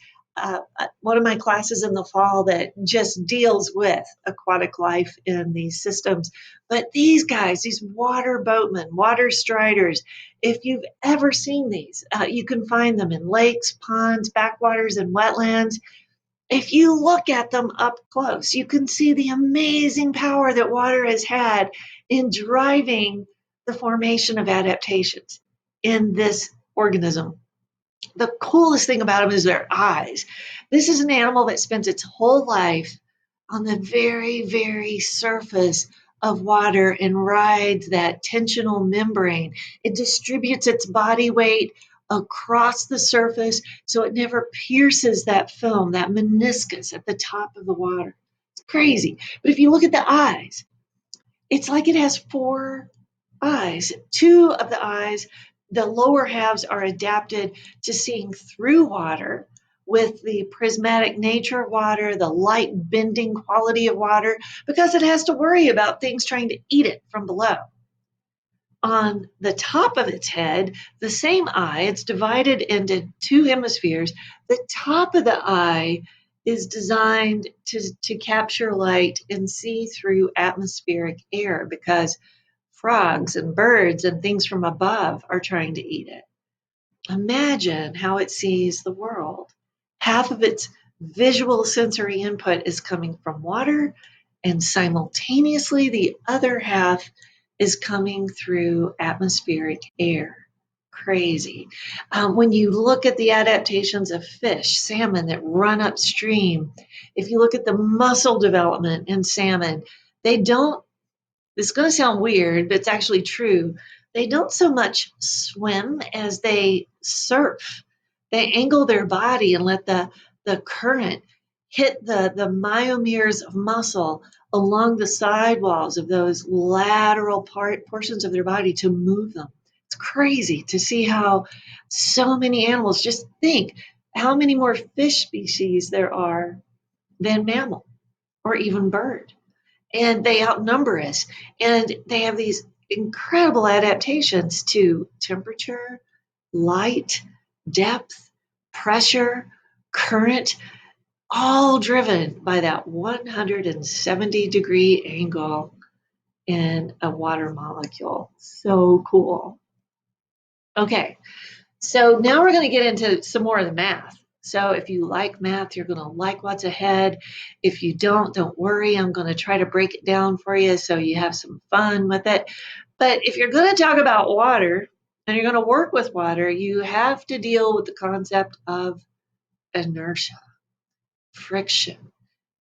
one of my classes in the fall that just deals with aquatic life in these systems. But these guys, these water boatmen, water striders, if you've ever seen these, you can find them in lakes, ponds, backwaters, and wetlands. If you look at them up close, you can see the amazing power that water has had in driving the formation of adaptations in this organism. The coolest thing about them is their eyes. This is an animal that spends its whole life on the very, very surface of water and rides that tensional membrane. It distributes its body weight across the surface so it never pierces that film, that meniscus at the top of the water. It's crazy. But if you look at the eyes, it's like it has four eyes. Two of the eyes, the lower halves, are adapted to seeing through water with the prismatic nature of water, the light bending quality of water, because it has to worry about things trying to eat it from below. On the top of its head, the same eye, it's divided into two hemispheres. The top of the eye is designed to capture light and see through atmospheric air because frogs and birds and things from above are trying to eat it. Imagine how it sees the world. Half of its visual sensory input is coming from water, and simultaneously, the other half is coming through atmospheric air. Crazy. When you look at the adaptations of fish, salmon that run upstream, if you look at the muscle development in salmon, they don't, it's going to sound weird, but it's actually true. They don't so much swim as they surf. They angle their body and let the current hit the myomeres of muscle along the sidewalls of those lateral portions of their body to move them. It's crazy to see how so many animals, just think how many more fish species there are than mammal or even bird, and they outnumber us. And they have these incredible adaptations to temperature, light, depth, pressure, current, all driven by that 170-degree angle in a water molecule. So cool. Okay, so now we're going to get into some more of the math. So if you like math, you're going to like what's ahead. If you don't worry. I'm going to try to break it down for you so you have some fun with it. But if you're going to talk about water and you're going to work with water, you have to deal with the concept of inertia, friction,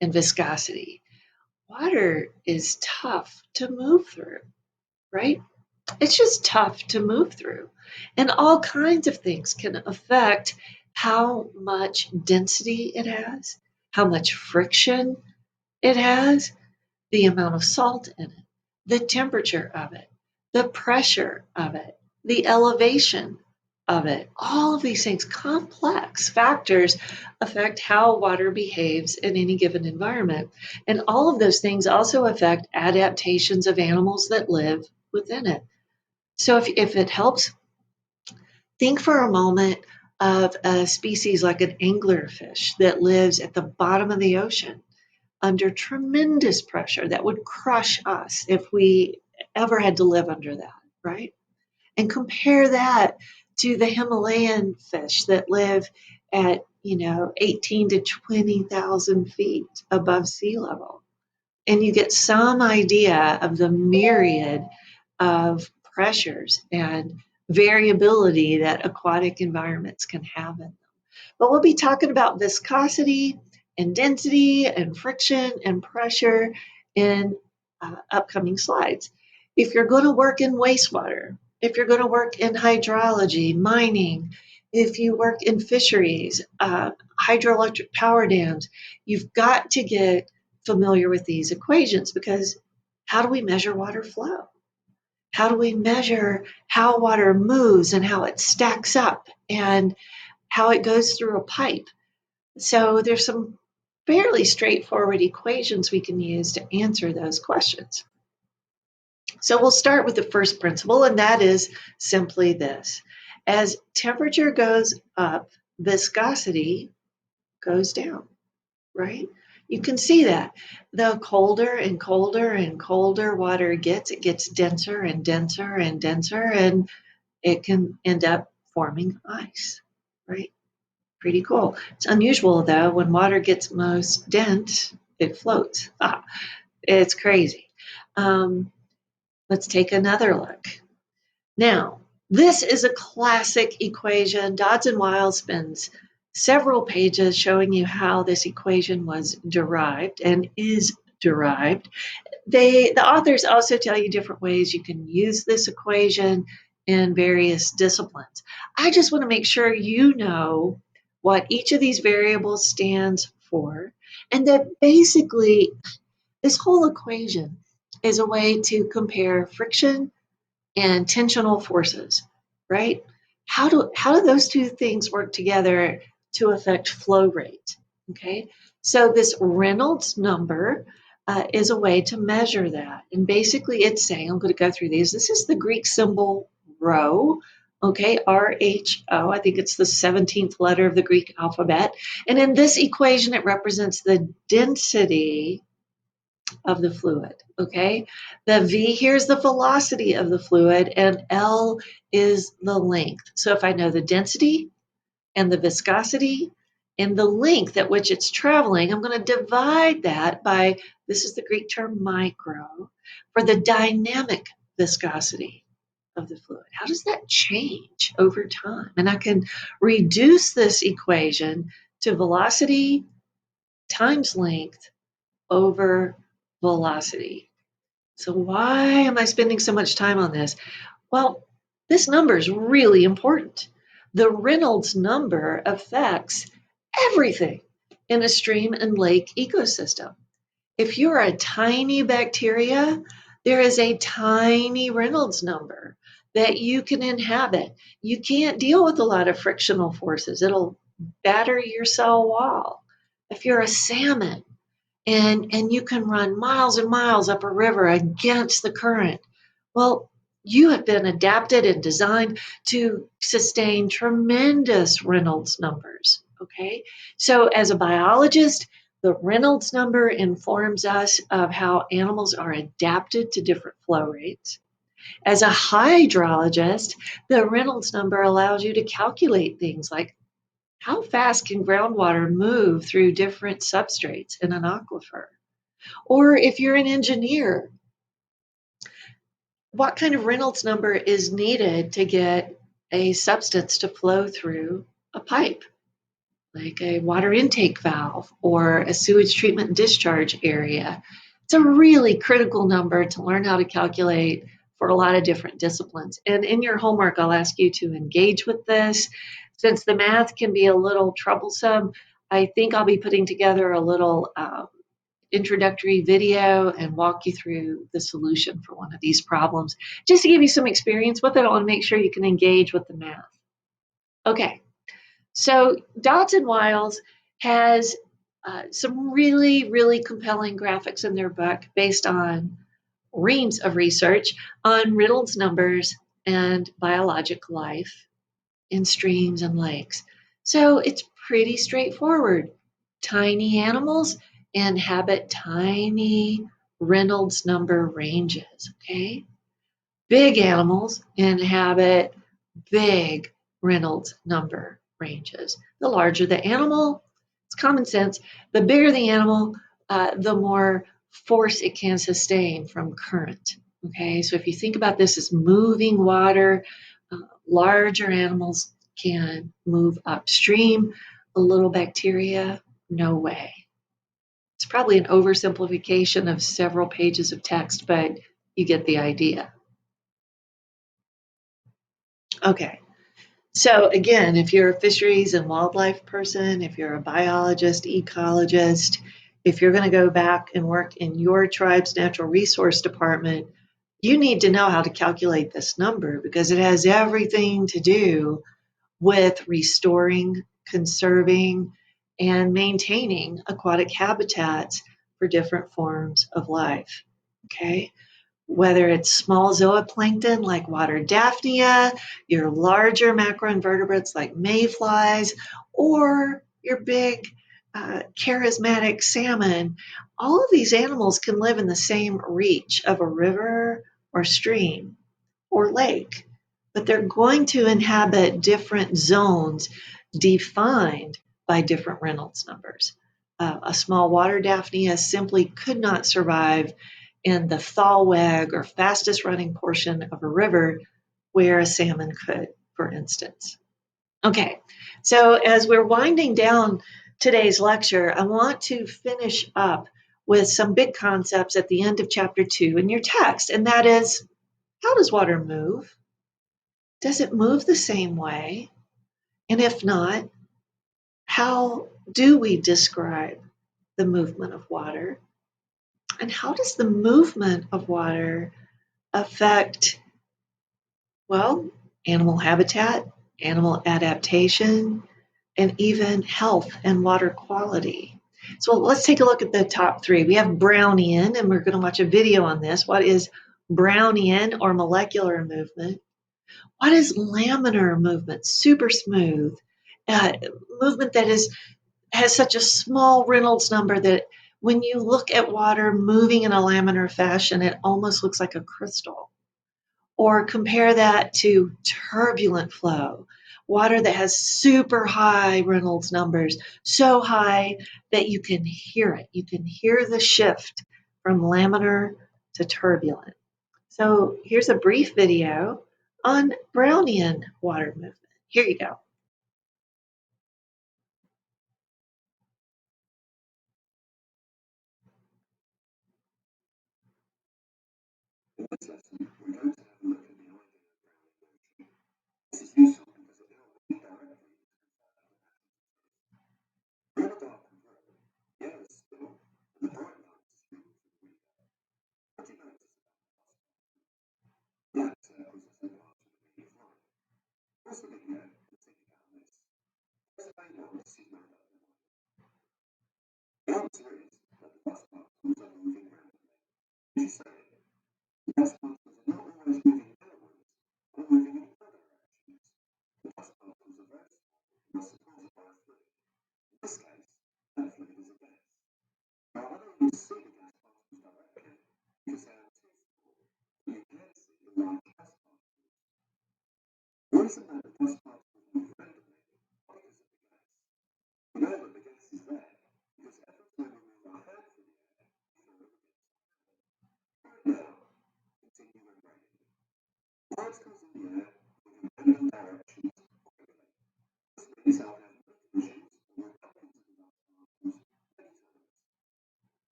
and viscosity. Water is tough to move through, right? It's just tough to move through. And all kinds of things can affect how much density it has, how much friction it has, the amount of salt in it, the temperature of it, the pressure of it, the elevation of it. All of these things, complex factors, affect how water behaves in any given environment. And all of those things also affect adaptations of animals that live within it. So if it helps, think for a moment of a species like an anglerfish that lives at the bottom of the ocean under tremendous pressure that would crush us if we ever had to live under that, right? And compare that to the Himalayan fish that live at, 18 to 20,000 feet above sea level. And you get some idea of the myriad of pressures and variability that aquatic environments can have in them. But we'll be talking about viscosity and density and friction and pressure in upcoming slides. If you're going to work in wastewater, if you're going to work in hydrology, mining, if you work in fisheries, hydroelectric power dams, you've got to get familiar with these equations, because how do we measure water flow? How do we measure how water moves and how it stacks up and how it goes through a pipe? So there's some fairly straightforward equations we can use to answer those questions. So we'll start with the first principle, and that is simply this. As temperature goes up, viscosity goes down, right? You can see that. The colder and colder and colder water gets, it gets denser and denser and denser, and it can end up forming ice, right? Pretty cool. It's unusual though, when water gets most dense, it floats. It's crazy. Um, let's take another look. Now, this is a classic equation. Dodds and Whiles spends several pages showing you how this equation was derived and is derived. The authors also tell you different ways you can use this equation in various disciplines. I just want to make sure you know what each of these variables stands for, and that basically this whole equation is a way to compare friction and tensional forces, right? How do those two things work together to affect flow rate? Okay, so this Reynolds number is a way to measure that, and basically it's saying, I'm going to go through these. This is the Greek symbol rho. Okay, RHO. I think it's the 17th letter of the Greek alphabet, and in this equation, it represents the density of the fluid, okay? The V here is the velocity of the fluid, and L is the length. So if I know the density and the viscosity and the length at which it's traveling, I'm going to divide that by, this is the Greek term micro, for the dynamic viscosity of the fluid. How does that change over time? And I can reduce this equation to velocity times length over velocity. So why am I spending so much time on this? Well, this number is really important. The Reynolds number affects everything in a stream and lake ecosystem. If you're a tiny bacteria, there is a tiny Reynolds number that you can inhabit. You can't deal with a lot of frictional forces. It'll batter your cell wall. If you're a salmon, and you can run miles and miles up a river against the current. Well, you have been adapted and designed to sustain tremendous Reynolds numbers. Okay, so as a biologist, the Reynolds number informs us of how animals are adapted to different flow rates. As a hydrologist, the Reynolds number allows you to calculate things like how fast can groundwater move through different substrates in an aquifer? Or if you're an engineer, what kind of Reynolds number is needed to get a substance to flow through a pipe, like a water intake valve or a sewage treatment and discharge area? It's a really critical number to learn how to calculate for a lot of different disciplines. And in your homework, I'll ask you to engage with this. Since the math can be a little troublesome, I think I'll be putting together a little introductory video and walk you through the solution for one of these problems. Just to give you some experience with it, I want to make sure you can engage with the math. Okay, so Dodds and Whiles has some really, really compelling graphics in their book based on reams of research on Reynolds numbers and biologic life in streams and lakes. So it's pretty straightforward. Tiny animals inhabit tiny Reynolds number ranges, okay? Big animals inhabit big Reynolds number ranges. The larger the animal, it's common sense, the bigger the animal, the more force it can sustain from current. Okay, so if you think about this as moving water, larger animals can move upstream. A little bacteria, no way. It's probably an oversimplification of several pages of text, but you get the idea. Okay, so again, if you're a fisheries and wildlife person, if you're a biologist, ecologist, if you're going to go back and work in your tribe's natural resource department, you need to know how to calculate this number because it has everything to do with restoring, conserving, and maintaining aquatic habitats for different forms of life. Okay, whether it's small zooplankton like water daphnia, your larger macroinvertebrates like mayflies, or your big charismatic salmon, all of these animals can live in the same reach of a river or stream or lake, but they're going to inhabit different zones defined by different Reynolds numbers. A small water daphnia simply could not survive in the thalweg or fastest running portion of a river where a salmon could, for instance. Okay, so as we're winding down today's lecture, I want to finish up with some big concepts at the end of chapter 2 in your text, and that is, how does water move? Does it move the same way? And if not, how do we describe the movement of water? And how does the movement of water affect, well, animal habitat, animal adaptation, and even health and water quality? So let's take a look at the top 3. We have Brownian, and we're going to watch a video on this. What is Brownian or molecular movement? What is laminar movement? Super smooth. Uh, Movement that has such a small Reynolds number that when you look at water moving in a laminar fashion, it almost looks like a crystal. Or compare that to turbulent flow, water that has super high Reynolds numbers, so high that you can hear it. You can hear the shift from laminar to turbulent. So here's a brief video on Brownian water movement. Here you go.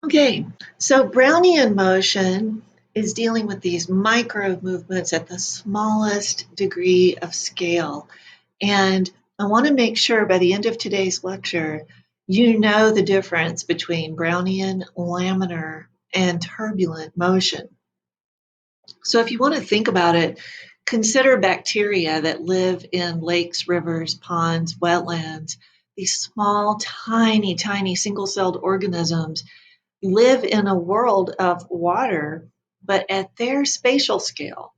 Okay, so Brownian motion is dealing with these micro movements at the smallest degree of scale. And I want to make sure by the end of today's lecture, you know the difference between Brownian, laminar, and turbulent motion. So if you want to think about it, Consider bacteria that live in lakes, rivers, ponds, wetlands. These small, tiny, tiny single celled organisms live in a world of water, but at their spatial scale.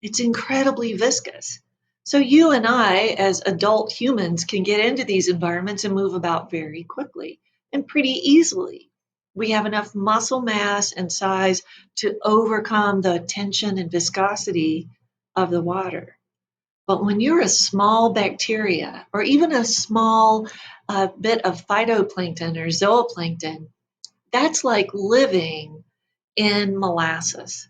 It's incredibly viscous. So you and I, as adult humans, can get into these environments and move about very quickly and pretty easily. We have enough muscle mass and size to overcome the tension and viscosity of the water. But when you're a small bacteria or even a small bit of phytoplankton or zooplankton, that's like living in molasses.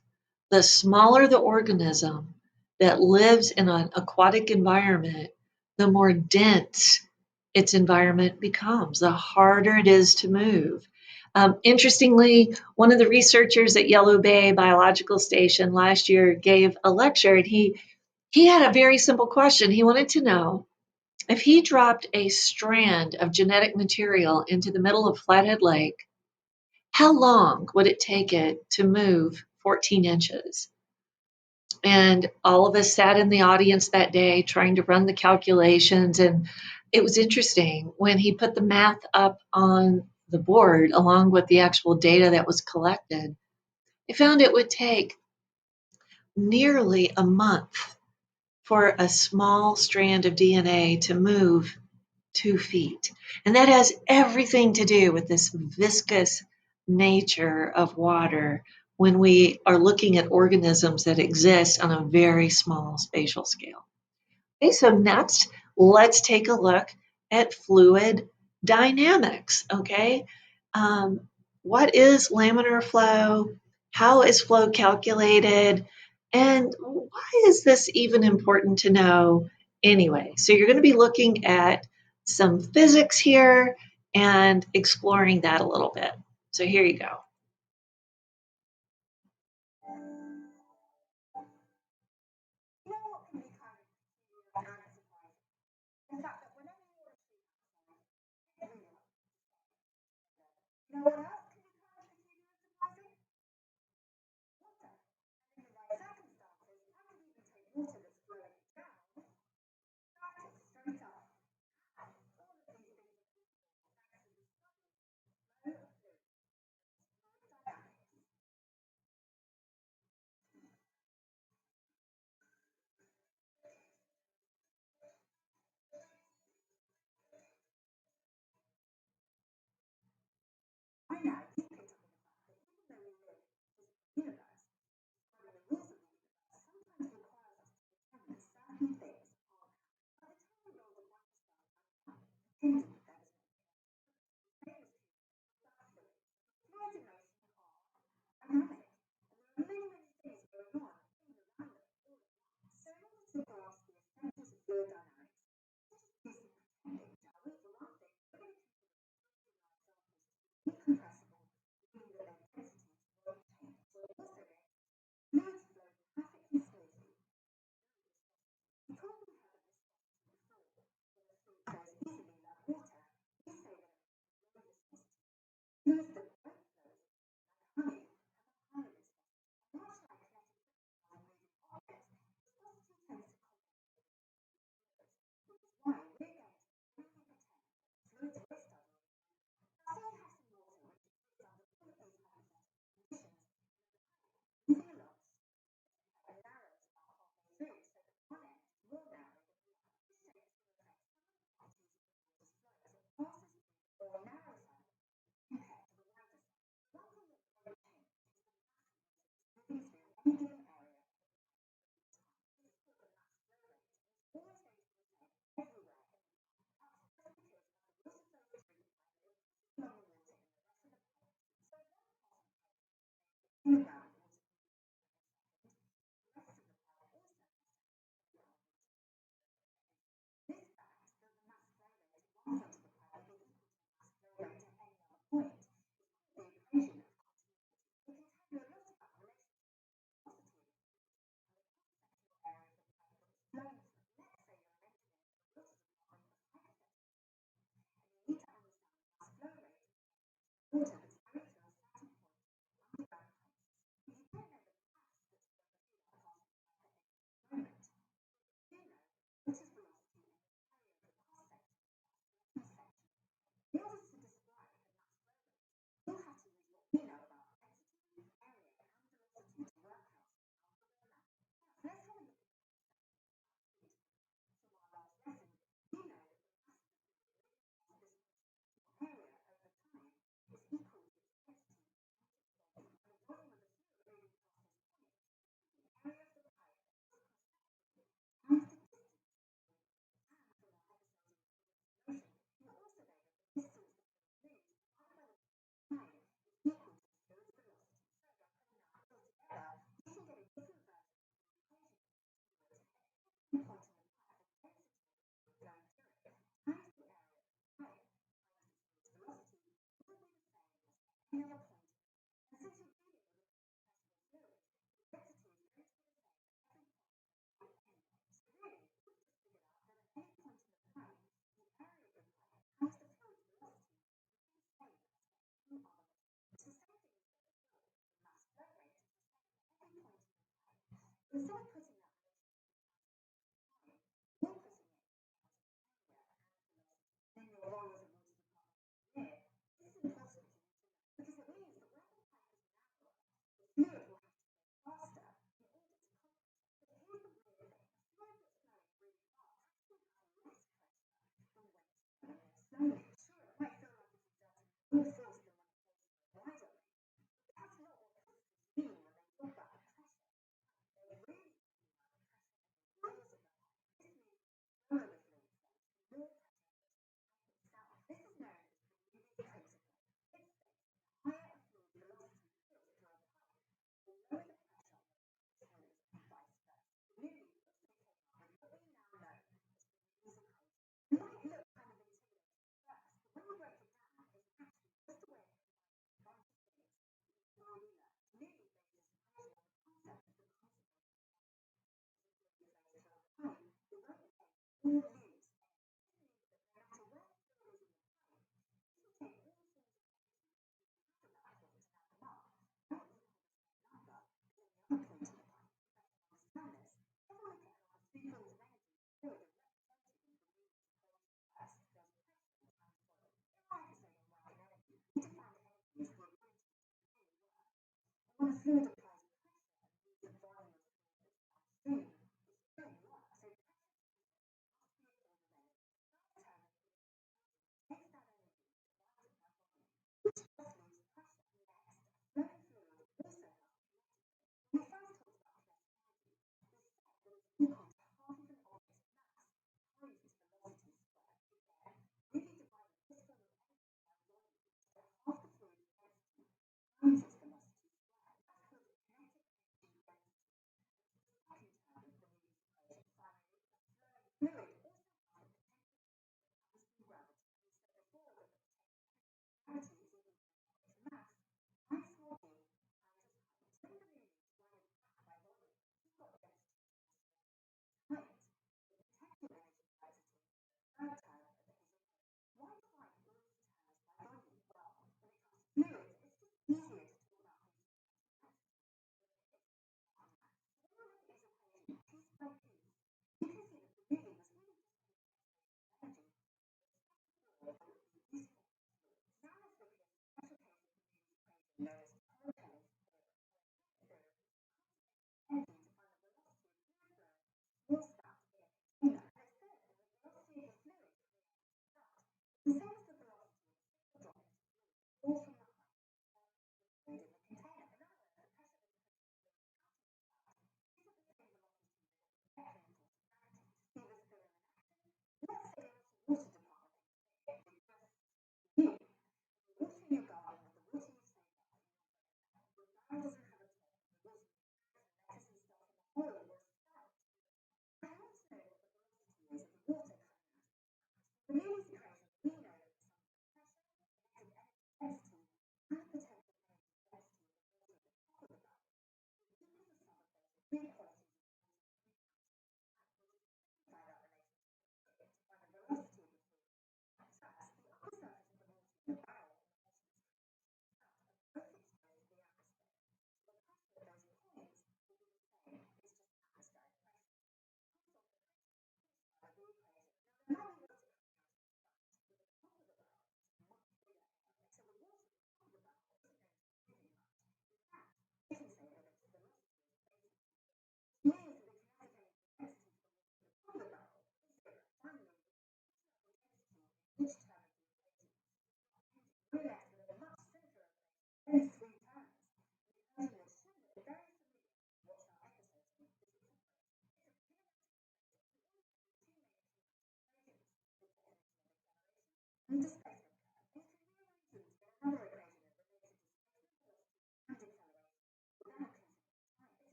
The smaller the organism that lives in an aquatic environment, the more dense its environment becomes, the harder it is to move. Interestingly, one of the researchers at Yellow Bay Biological Station last year gave a lecture, and he had a very simple question. He wanted to know if he dropped a strand of genetic material into the middle of Flathead Lake, how long would it take it to move 14 inches? And all of us sat in the audience that day trying to run the calculations. And it was interesting when he put the math up on the board along with the actual data that was collected. He found it would take nearly a month for a small strand of DNA to move 2 feet. And that has everything to do with this viscous nature of water when we are looking at organisms that exist on a very small spatial scale. Okay, so next, let's take a look at fluid dynamics. Okay, um, what is laminar flow? How is flow calculated? And why is this even important to know anyway? So, you're going to be looking at some physics here and exploring that a little bit. So, here you go.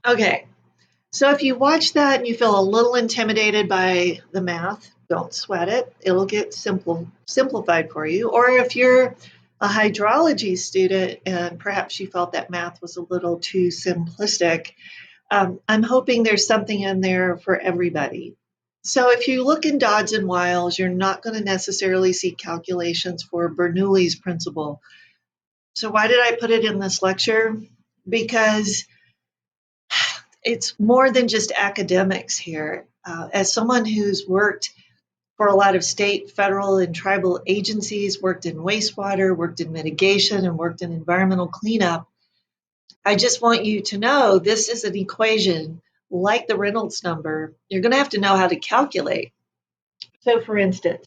Okay, so if you watch that and you feel a little intimidated by the math, don't sweat it. It'll get simplified for you. Or if you're a hydrology student and perhaps you felt that math was a little too simplistic, I'm hoping there's something in there for everybody. So if you look in Dodds and Whiles, you're not going to necessarily see calculations for Bernoulli's principle. So why did I put it in this lecture? Because it's more than just academics here. As someone who's worked for a lot of state, federal, and tribal agencies, worked in wastewater, worked in mitigation, and worked in environmental cleanup, I just want you to know this is an equation like the Reynolds number. You're going to have to know how to calculate. So, for instance,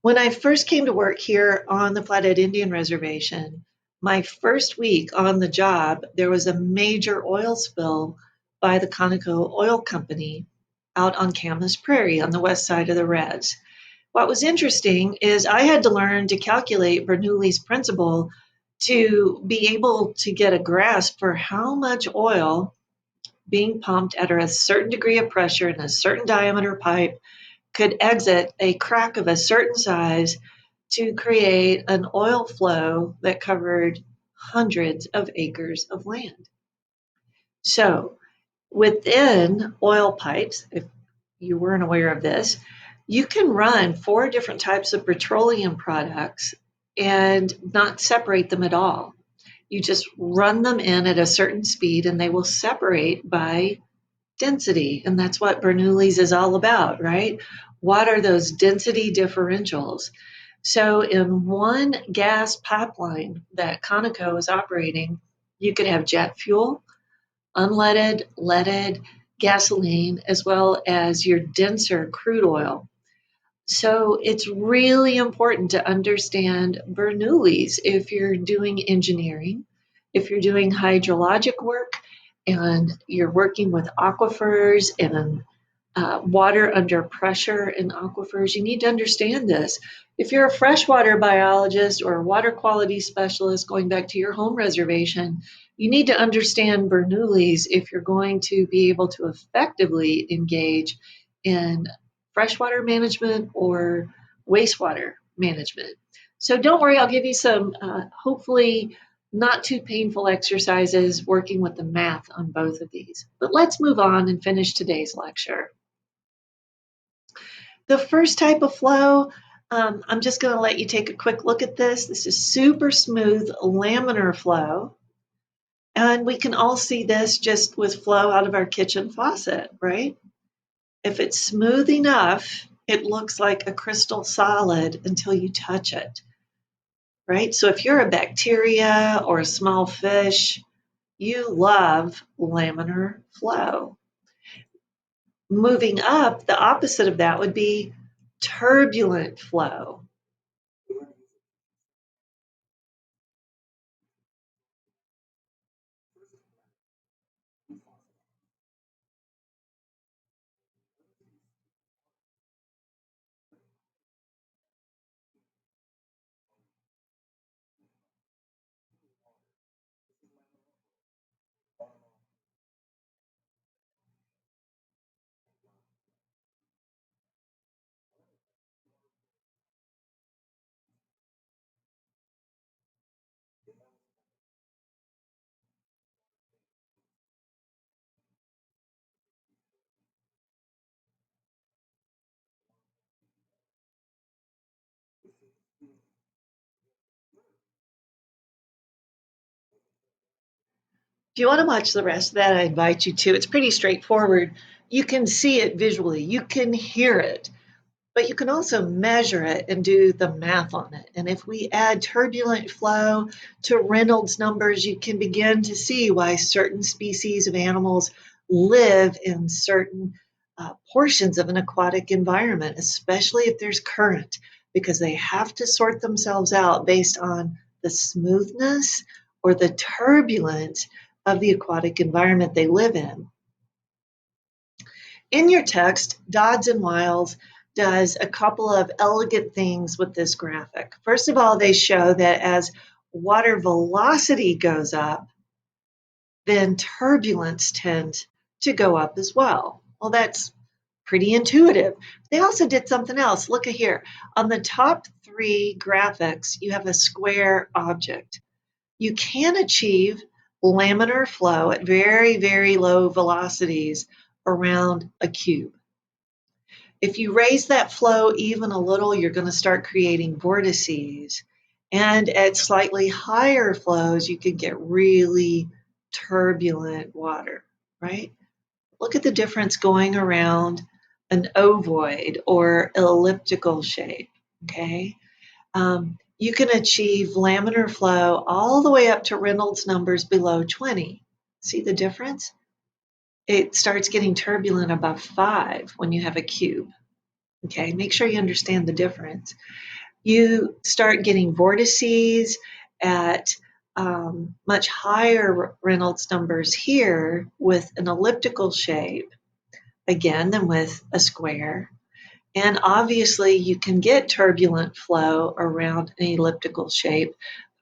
when I first came to work here on the Flathead Indian Reservation, my first week on the job, there was a major oil spill by the Conoco Oil Company out on Camas Prairie on the west side of the res. What was interesting is I had to learn to calculate Bernoulli's principle to be able to get a grasp for how much oil being pumped at a certain degree of pressure in a certain diameter pipe could exit a crack of a certain size to create an oil flow that covered hundreds of acres of land. So, within oil pipes, if you weren't aware of this, you can run four different types of petroleum products and not separate them at all. You just run them in at a certain speed and they will separate by density. And that's what Bernoulli's is all about, right? What are those density differentials? So, in one gas pipeline that Conoco is operating, you could have jet fuel, unleaded, leaded, gasoline, as well as your denser crude oil. So it's really important to understand Bernoulli's if you're doing engineering, if you're doing hydrologic work, and you're working with aquifers and water under pressure in aquifers. You need to understand this. If you're a freshwater biologist or a water quality specialist going back to your home reservation, you need to understand Bernoulli's if you're going to be able to effectively engage in freshwater management or wastewater management. So don't worry, I'll give you some hopefully not too painful exercises working with the math on both of these. But let's move on and finish today's lecture. The first type of flow, I'm just going to let you take a quick look at this. This is super smooth laminar flow. And we can all see this just with flow out of our kitchen faucet, right? If it's smooth enough, it looks like a crystal solid until you touch it, right? So if you're a bacteria or a small fish, you love laminar flow. Moving up, the opposite of that would be turbulent flow. If you want to watch the rest of that, I invite you to. It's pretty straightforward. You can see it visually, you can hear it, but you can also measure it and do the math on it. And if we add turbulent flow to Reynolds numbers, you can begin to see why certain species of animals live in certain portions of an aquatic environment, especially if there's current, because they have to sort themselves out based on the smoothness or the turbulence of the aquatic environment they live in. In your text, Dodds and Whiles does a couple of elegant things with this graphic. First of all, they show that as water velocity goes up, then turbulence tends to go up as well. Well, that's pretty intuitive. They also did something else. Look at here. On the top three graphics, you have a square object. You can achieve laminar flow at very, very low velocities around a cube. If you raise that flow even a little, you're going to start creating vortices. And at slightly higher flows, you can get really turbulent water, right? Look at the difference going around an ovoid or elliptical shape, okay? You can achieve laminar flow all the way up to Reynolds numbers below 20. See the difference? It starts getting turbulent above 5 when you have a cube. Okay, make sure you understand the difference. You start getting vortices at much higher Reynolds numbers here with an elliptical shape, again, than with a square. And obviously, you can get turbulent flow around an elliptical shape.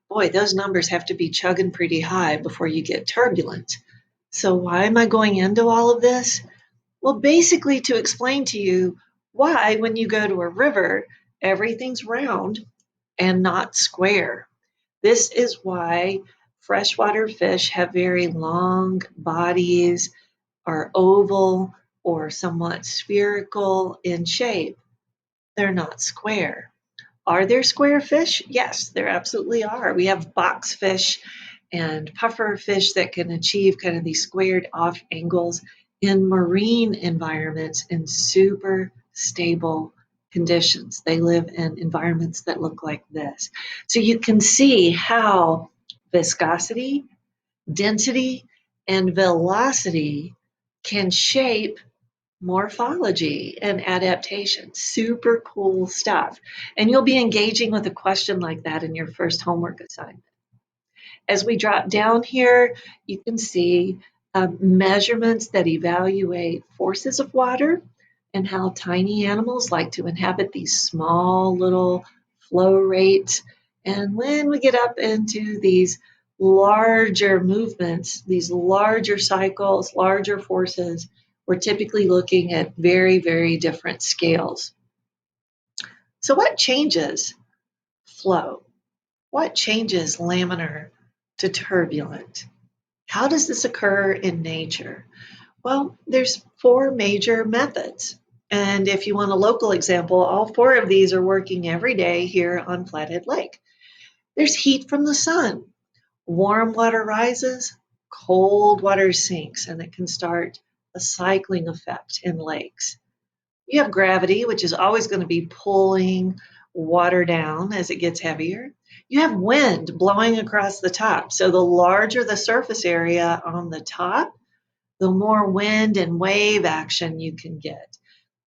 Boy, those numbers have to be chugging pretty high before you get turbulent. So why am I going into all of this? Well, basically to explain to you why when you go to a river, everything's round and not square. This is why freshwater fish have very long bodies, are oval or somewhat spherical in shape. They're not square. Are there square fish? Yes, there absolutely are. We have boxfish and puffer fish that can achieve kind of these squared off angles in marine environments in super stable conditions. They live in environments that look like this. So you can see how viscosity, density, and velocity can shape morphology and adaptation. Super cool stuff. And you'll be engaging with a question like that in your first homework assignment. As we drop down here, you can see measurements that evaluate forces of water and how tiny animals like to inhabit these small little flow rates. And when we get up into these larger movements, these larger cycles, larger forces, we're typically looking at very, very different scales. So what changes flow? What changes laminar to turbulent? How does this occur in nature? Well, there's 4 major methods. And if you want a local example, all 4 of these are working every day here on Flathead Lake. There's heat from the sun. Warm water rises, cold water sinks, and it can start a cycling effect in lakes. You have gravity, which is always going to be pulling water down as it gets heavier. You have wind blowing across the top. So the larger the surface area on the top, the more wind and wave action you can get.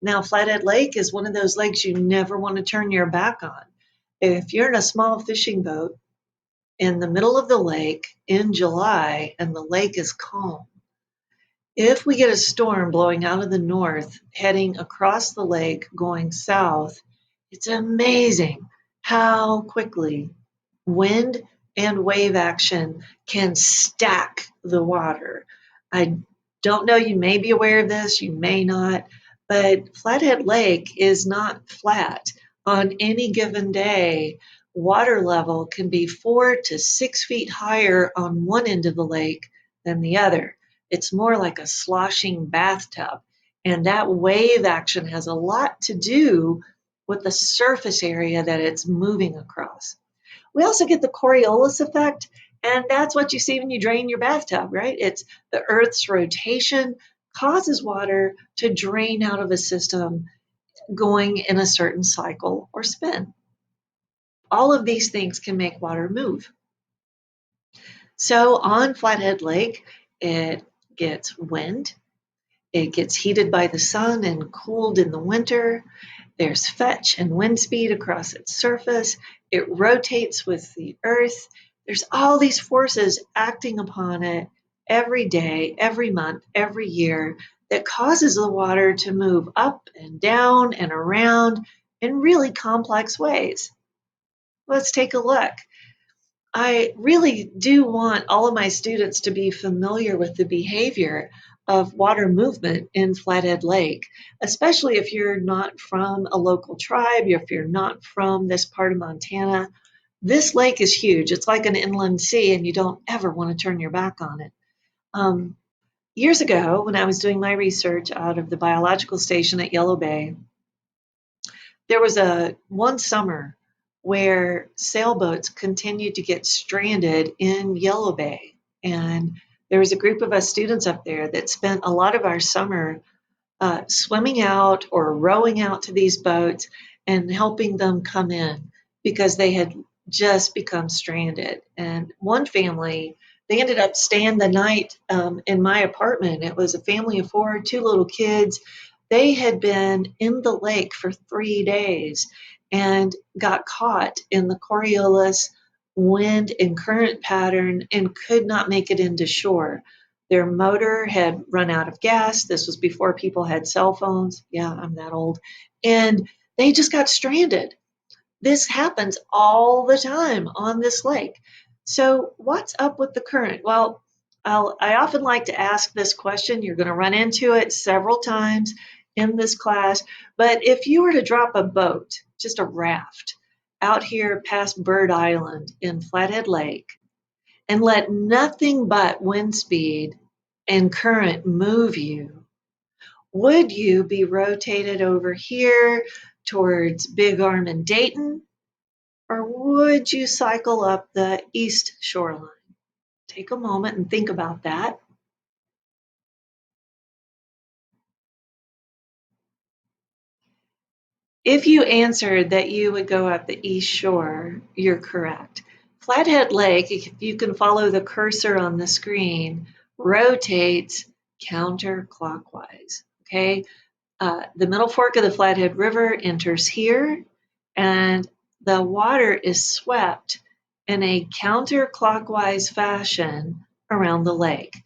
Now, Flathead Lake is one of those lakes you never want to turn your back on. If you're in a small fishing boat in the middle of the lake in July and the lake is calm, if we get a storm blowing out of the north, heading across the lake, going south, it's amazing how quickly wind and wave action can stack the water. I don't know, you may be aware of this, you may not, but Flathead Lake is not flat. On any given day, water level can be 4 to 6 feet higher on one end of the lake than the other. It's more like a sloshing bathtub. And that wave action has a lot to do with the surface area that it's moving across. We also get the Coriolis effect, and that's what you see when you drain your bathtub, right? It's the Earth's rotation causes water to drain out of a system going in a certain cycle or spin. All of these things can make water move. So on Flathead Lake, it gets wind, it gets heated by the sun and cooled in the winter, There's fetch and wind speed across its surface. It rotates with the earth. There's all these forces acting upon it every day, every month, every year that causes the water to move up and down and around in really complex ways. Let's take a look. I really do want all of my students to be familiar with the behavior of water movement in Flathead Lake, especially if you're not from a local tribe, if you're not from this part of Montana. This lake is huge. It's like an inland sea, and you don't ever want to turn your back on it. Um, Years ago, when I was doing my research out of the biological station at Yellow Bay, there was a one summer where sailboats continued to get stranded in Yellow Bay. And there was a group of us students up there that spent a lot of our summer swimming out or rowing out to these boats and helping them come in because they had just become stranded. And one family, they ended up staying the night in my apartment. It was a family of four, two little kids. They had been in the lake for 3 days and got caught in the Coriolis wind and current pattern and could not make it into shore. Their motor had run out of gas. This was before people had cell phones. Yeah, I'm that old. And they just got stranded. This happens all the time on this lake. So, what's up with the current? Well, I often like to ask this question. You're going to run into it several times in this class. But if you were to drop a boat, just a raft, out here past Bird Island in Flathead Lake, and let nothing but wind speed and current move you, would you be rotated over here towards Big Arm and Dayton, or would you cycle up the east shoreline? Take a moment and think about that. If you answered that you would go up the east shore, you're correct. Flathead Lake, if you can follow the cursor on the screen, rotates counterclockwise. Okay, the middle fork of the Flathead River enters here, and the water is swept in a counterclockwise fashion around the lake,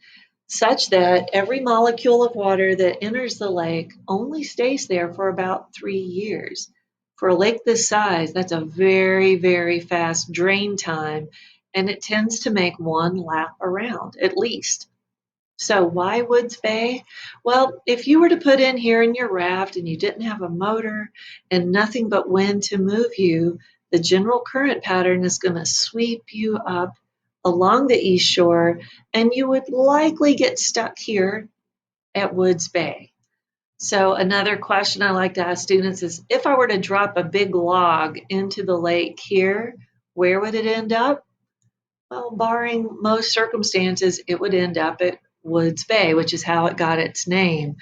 such that every molecule of water that enters the lake only stays there for about 3 years. For a lake this size, that's a very, very fast drain time, and it tends to make one lap around at least. So why Woods Bay? Well, if you were to put in here in your raft and you didn't have a motor and nothing but wind to move you, the general current pattern is going to sweep you up along the east shore, and you would likely get stuck here at Woods Bay. So another question I like to ask students is, if I were to drop a big log into the lake here, where would it end up? Well, barring most circumstances, it would end up at Woods Bay, which is how it got its name.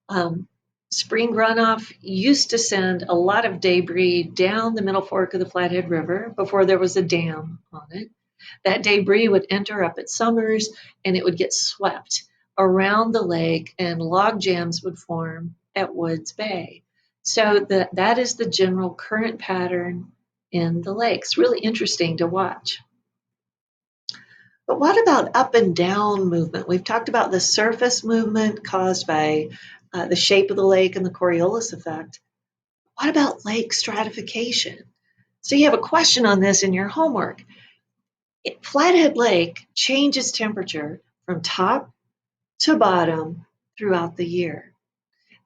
Um, Spring runoff used to send a lot of debris down the middle fork of the Flathead River before there was a dam on it. That debris would enter up at Summers and it would get swept around the lake, and log jams would form at Woods Bay. So that is the general current pattern in the lakes. Really interesting to watch. But what about up and down movement? We've talked about the surface movement caused by the shape of the lake and the Coriolis effect. What about lake stratification? So you have a question on this in your homework. Flathead Lake changes temperature from top to bottom throughout the year,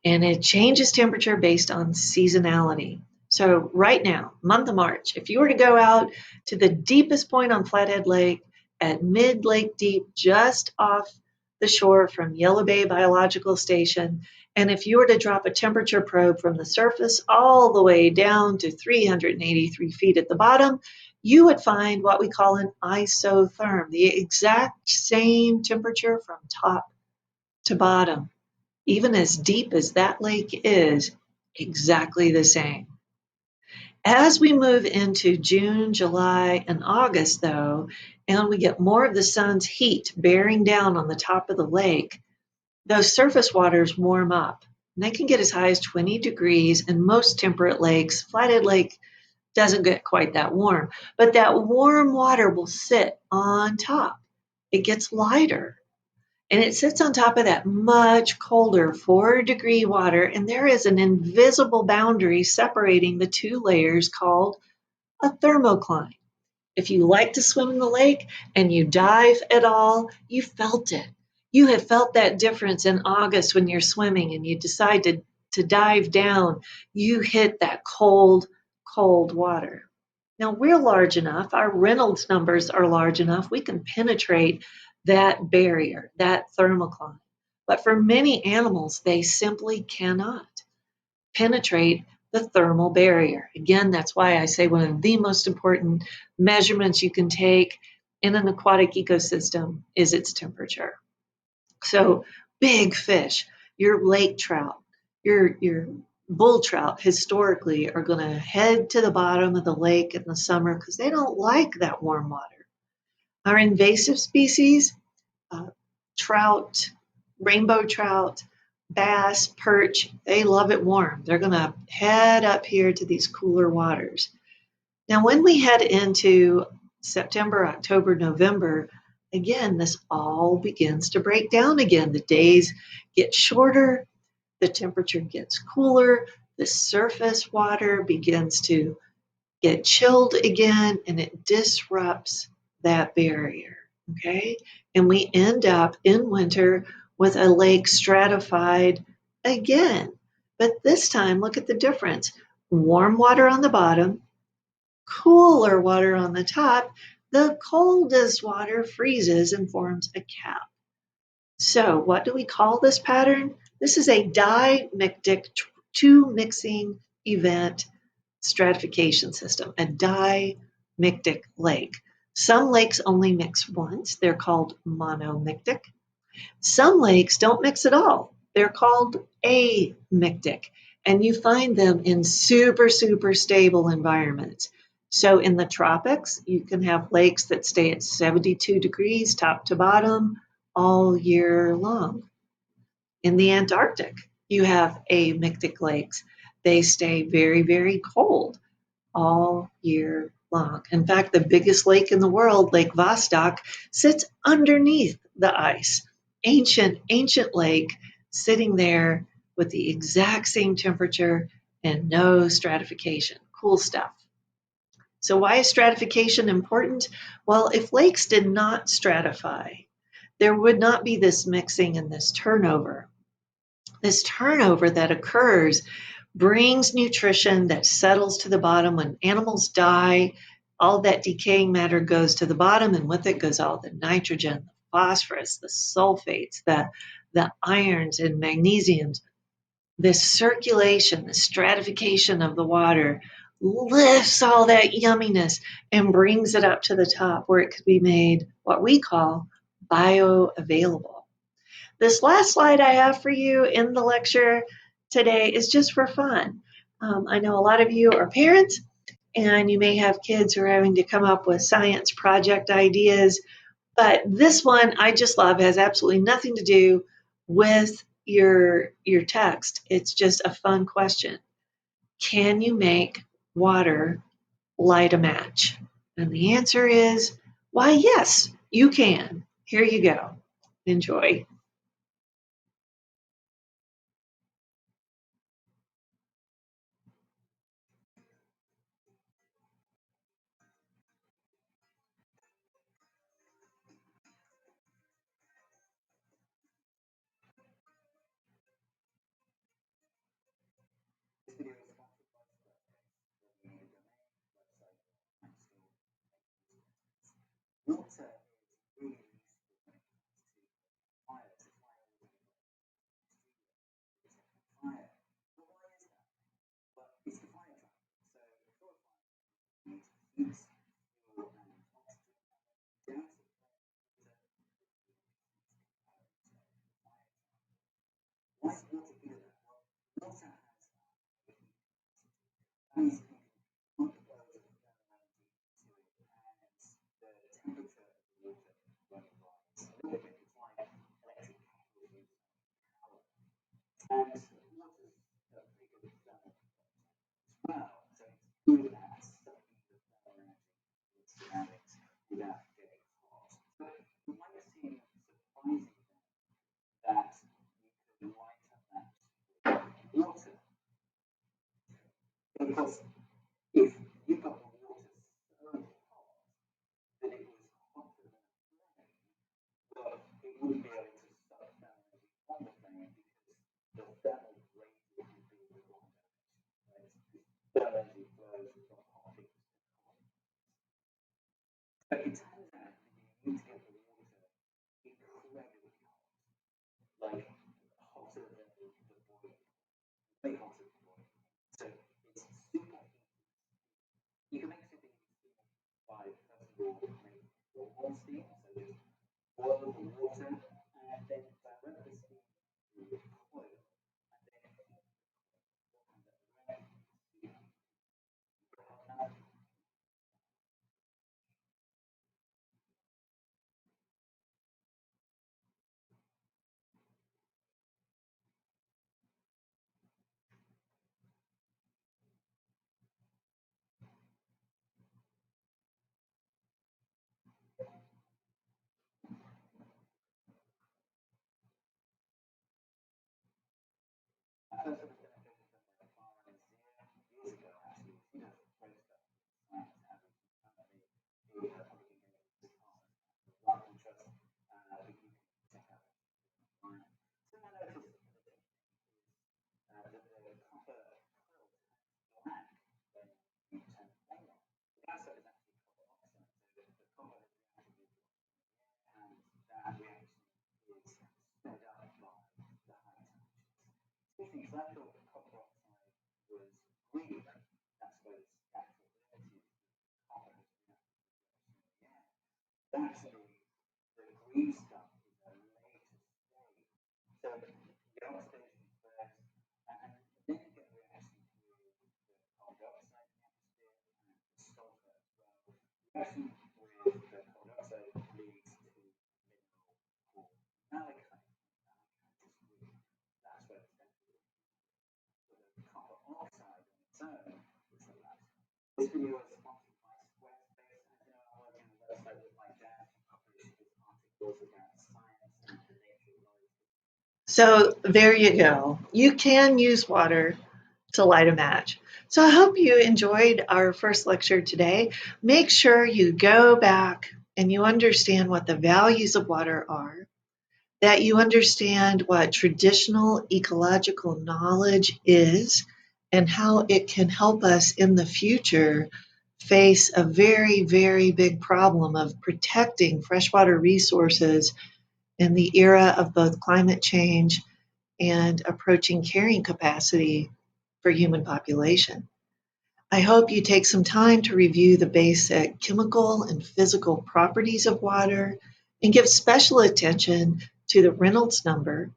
and it changes temperature based on seasonality. So right now, month of March, if you were to go out to the deepest point on Flathead Lake at mid-lake deep, just off the shore from Yellow Bay Biological Station, and if you were to drop a temperature probe from the surface all the way down to 383 feet at the bottom, you would find what we call an isotherm, the exact same temperature from top to bottom. Even as deep as that lake is, exactly the same. As we move into June, July, and August, though, and we get more of the sun's heat bearing down on the top of the lake, those surface waters warm up. And they can get as high as 20 degrees in most temperate lakes. Flathead Lake doesn't get quite that warm, but that warm water will sit on top. It gets lighter and it sits on top of that much colder 4-degree water. And there is an invisible boundary separating the two layers called a thermocline. If you like to swim in the lake and you dive at all, you felt it. You have felt that difference in August when you're swimming and you decide to dive down. You hit that cold, cold water. Now we're large enough, our Reynolds numbers are large enough, we can penetrate that barrier, that thermocline. But for many animals, they simply cannot penetrate the thermal barrier. Again, that's why I say one of the most important measurements you can take in an aquatic ecosystem is its temperature. So, big fish, your lake trout, your bull trout historically are going to head to the bottom of the lake in the summer because they don't like that warm water. Our invasive species, uh, trout, rainbow trout, bass, perch, they love it warm. They're going to head up here to these cooler waters. Now, when we head into September, October, November, again, this all begins to break down again. The days get shorter, the temperature gets cooler, the surface water begins to get chilled again, and it disrupts that barrier. Okay. And we end up in winter with a lake stratified again. But this time, look at the difference: warm water on the bottom, cooler water on the top. The coldest water freezes and forms a cap. So, what do we call this pattern? This is a dimictic two mixing event stratification system, a dimictic lake. Some lakes only mix once, they're called monomictic. Some lakes don't mix at all, they're called amictic. And you find them in super, super stable environments. So in the tropics, you can have lakes that stay at 72 degrees top to bottom all year long. In the Antarctic, you have amictic lakes. They stay very, very cold all year long. In fact, the biggest lake in the world, Lake Vostok, sits underneath the ice. Ancient, ancient lake sitting there with the exact same temperature and no stratification. Cool stuff. So, why is stratification important? Well, if lakes did not stratify, there would not be this mixing and this turnover. This turnover that occurs brings nutrition that settles to the bottom. When animals die, all that decaying matter goes to the bottom, and with it goes all the nitrogen, the phosphorus, the sulfates, the irons and magnesiums. This circulation, the stratification of the water lifts all that yumminess and brings it up to the top where it could be made what we call bioavailable. This last slide I have for you in the lecture today is just for fun. I know a lot of you are parents and you may have kids who are having to come up with science project ideas, but this one I just love. It has absolutely nothing to do with your text. It's just a fun question. Can you make water light a match? And the answer is, why, yes, you can. Here you go. Enjoy. So there you go. You can use water to light a match. So I hope you enjoyed our first lecture today. Make sure you go back and you understand what the values of water are, that you understand what traditional ecological knowledge is, and how it can help us in the future face a very, very big problem of protecting freshwater resources in the era of both climate change and approaching carrying capacity for human population. I hope you take some time to review the basic chemical and physical properties of water and give special attention to the Reynolds number,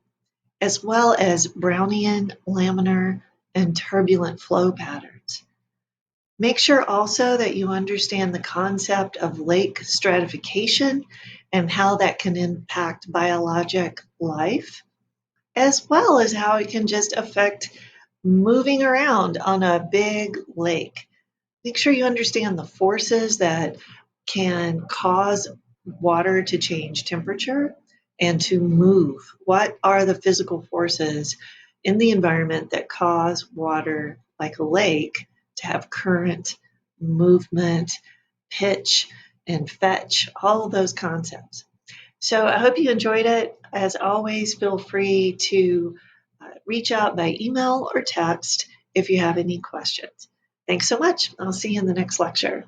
as well as Brownian, laminar, and turbulent flow patterns. Make sure also that you understand the concept of lake stratification and how that can impact biologic life, as well as how it can just affect moving around on a big lake. Make sure you understand the forces that can cause water to change temperature and to move. What are the physical forces in the environment that cause water, like a lake, to have current, movement, pitch, and fetch, all of those concepts. So I hope you enjoyed it. As always, feel free to reach out by email or text if you have any questions. Thanks so much. I'll see you in the next lecture.